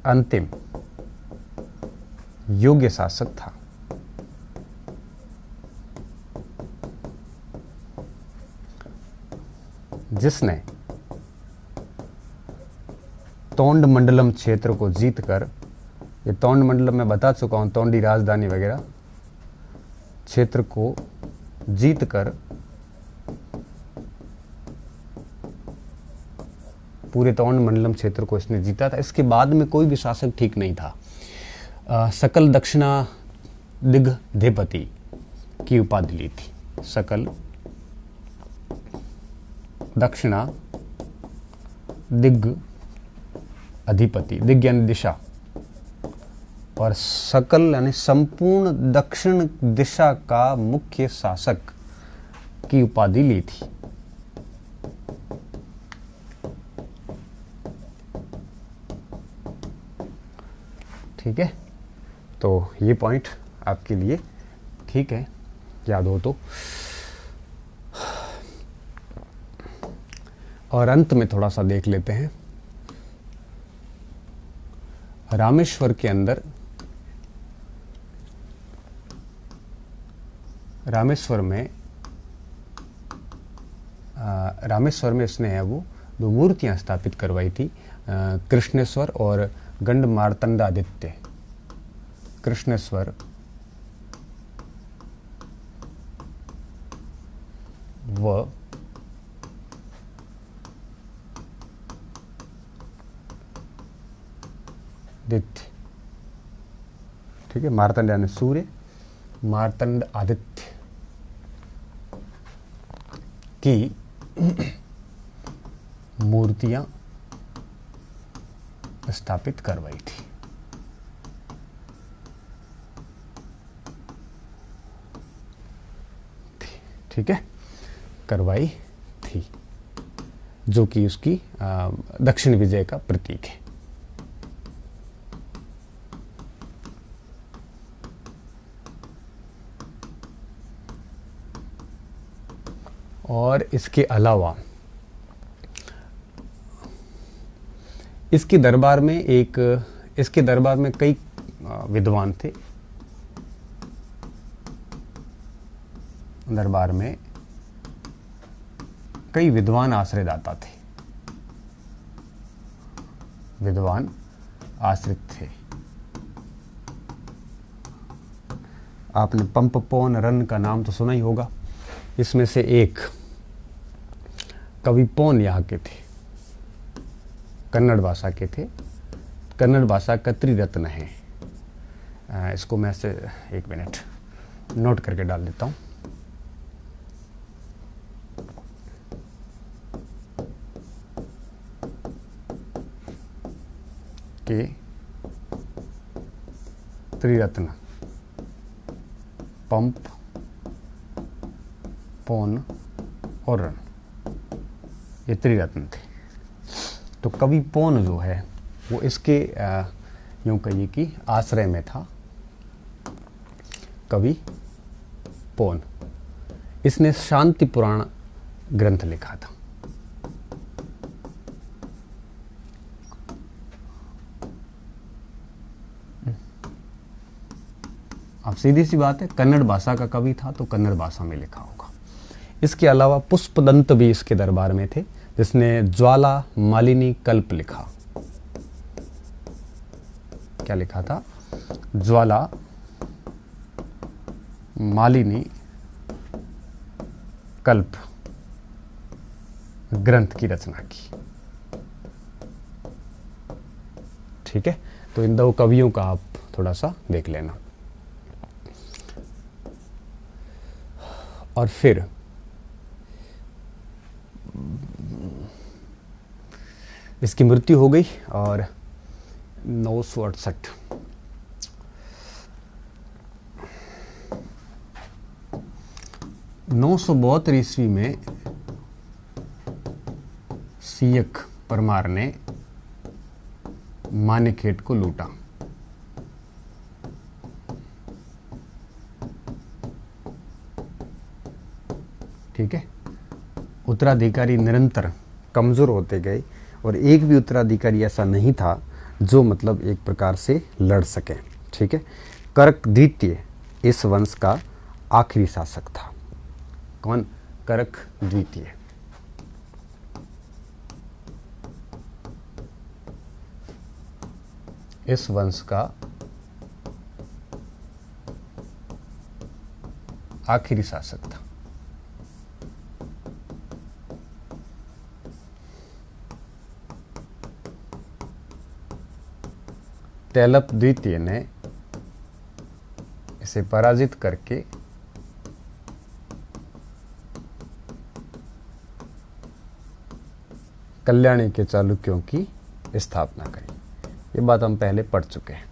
S1: अंतिम योग्य शासक था। जिसने तोंड मंडलम क्षेत्र को जीतकर, ये तोंड मंडलम मैं बता चुका हूं, तोंडी राजधानी वगैरह, क्षेत्र को जीतकर पूरे तोंड मंडलम क्षेत्र को इसने जीता था। इसके बाद में कोई भी शासक ठीक नहीं था। सकल दक्षिणा दिग्धिपति की उपाधि ली थी। सकल दक्षिणा दिग अधिपति, दिग यानी दिशा, और सकल यानी संपूर्ण दक्षिण दिशा का मुख्य शासक की उपाधि ली थी। ठीक है, तो ये पॉइंट आपके लिए ठीक है, याद हो तो। और अंत में थोड़ा सा देख लेते हैं, रामेश्वर के अंदर, रामेश्वर में इसने है वो दो मूर्तियां स्थापित करवाई थी, कृष्णेश्वर और गंड मार्तंडादित्य। कृष्णेश्वर व आदित्य, ठीक है, मार्तंड यानी सूर्य, मार्तंड आदित्य की मूर्तियां स्थापित करवाई थी। ठीक है, करवाई थी, जो कि उसकी दक्षिण विजय का प्रतीक है। और इसके अलावा इसके दरबार में कई विद्वान थे। दरबार में कई विद्वान आश्रयदाता थे, विद्वान आश्रित थे। आपने पंप पौन रन का नाम तो सुना ही होगा। इसमें से एक कवि पौन यहाँ के थे, कन्नड़ भाषा के थे। कन्नड़ भाषा का त्रिरत्न है। इसको मैं से 1 मिनट नोट करके डाल देता हूँ कि त्रिरत्न पंप, पौन और रन, ये त्रिरत्न थे। तो कवि पौन जो है वो इसके यूं कहिए कि आश्रय में था। कवि पौन, इसने शांति पुराण ग्रंथ लिखा था। अब सीधी सी बात है, कन्नड़ भाषा का कवि था तो कन्नड़ भाषा में लिखा होगा। इसके अलावा पुष्पदंत भी इसके दरबार में थे, जिसने ज्वाला मालिनी कल्प लिखा। क्या लिखा था? ज्वाला मालिनी कल्प ग्रंथ की रचना की। ठीक है, तो इन 2 कवियों का आप थोड़ा सा देख लेना। और फिर इसकी मृत्यु हो गई और 968 972 ईस्वी में सियक परमार ने मानेखेट को लूटा। ठीक है, उत्तराधिकारी निरंतर कमजोर होते गए और एक भी उत्तराधिकारी ऐसा नहीं था जो मतलब एक प्रकार से लड़ सके। ठीक है, करक द्वितीय इस वंश का आखिरी शासक था। कौन? करक द्वितीय। इस वंश का आखिरी शासक था। तैलप द्वितीय ने इसे पराजित करके कल्याणी के चालुक्यों की स्थापना करी। ये बात हम पहले पढ़ चुके हैं।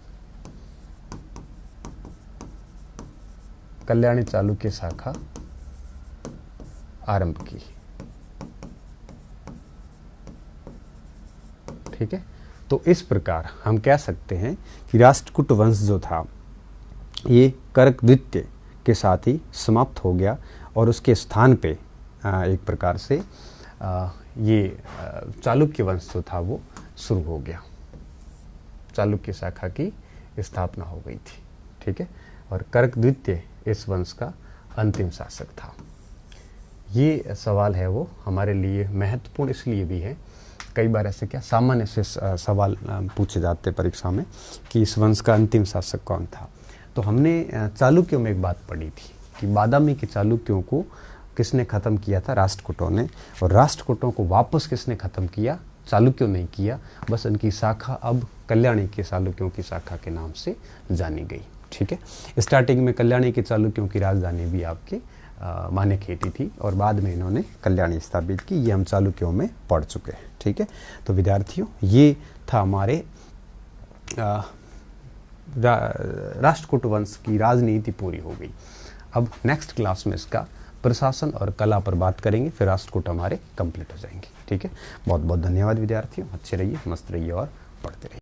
S1: कल्याणी चालुक्य शाखा आरंभ की। ठीक है, तो इस प्रकार हम कह सकते हैं कि राष्ट्रकूट वंश जो था ये करक द्वितीय के साथ ही समाप्त हो गया और उसके स्थान पे एक प्रकार से ये चालुक्य वंश जो था वो शुरू हो गया। चालुक्य शाखा की स्थापना हो गई थी। ठीक है, और करक द्वितीय इस वंश का अंतिम शासक था। ये सवाल है वो हमारे लिए महत्वपूर्ण इसलिए भी है, कई बार ऐसे क्या सामान्य से सवाल पूछे जाते हैं परीक्षा में कि इस वंश का अंतिम शासक कौन था। तो हमने चालुक्यों में एक बात पढ़ी थी कि बादामी के चालुक्यों को किसने ख़त्म किया था? राष्ट्रकूटों ने। और राष्ट्रकूटों को वापस किसने ख़त्म किया? चालुक्यों ने किया। बस इनकी शाखा अब कल्याणी के चालुक्यों की शाखा के नाम से जानी गई। ठीक है, स्टार्टिंग में कल्याणी के चालुक्यों की राजधानी भी आपके मानेखेटी थी और बाद में इन्होंने कल्याणी स्थापित की। ये हम चालुक्यों में पढ़ चुके हैं। ठीक है, तो विद्यार्थियों ये था हमारे राष्ट्रकूट वंश की राजनीति पूरी हो गई। अब नेक्स्ट क्लास में इसका प्रशासन और कला पर बात करेंगे, फिर राष्ट्रकूट हमारे कंप्लीट हो जाएंगे। ठीक है, बहुत बहुत धन्यवाद विद्यार्थियों। अच्छे रहिए, मस्त रहिए और पढ़ते रहिए।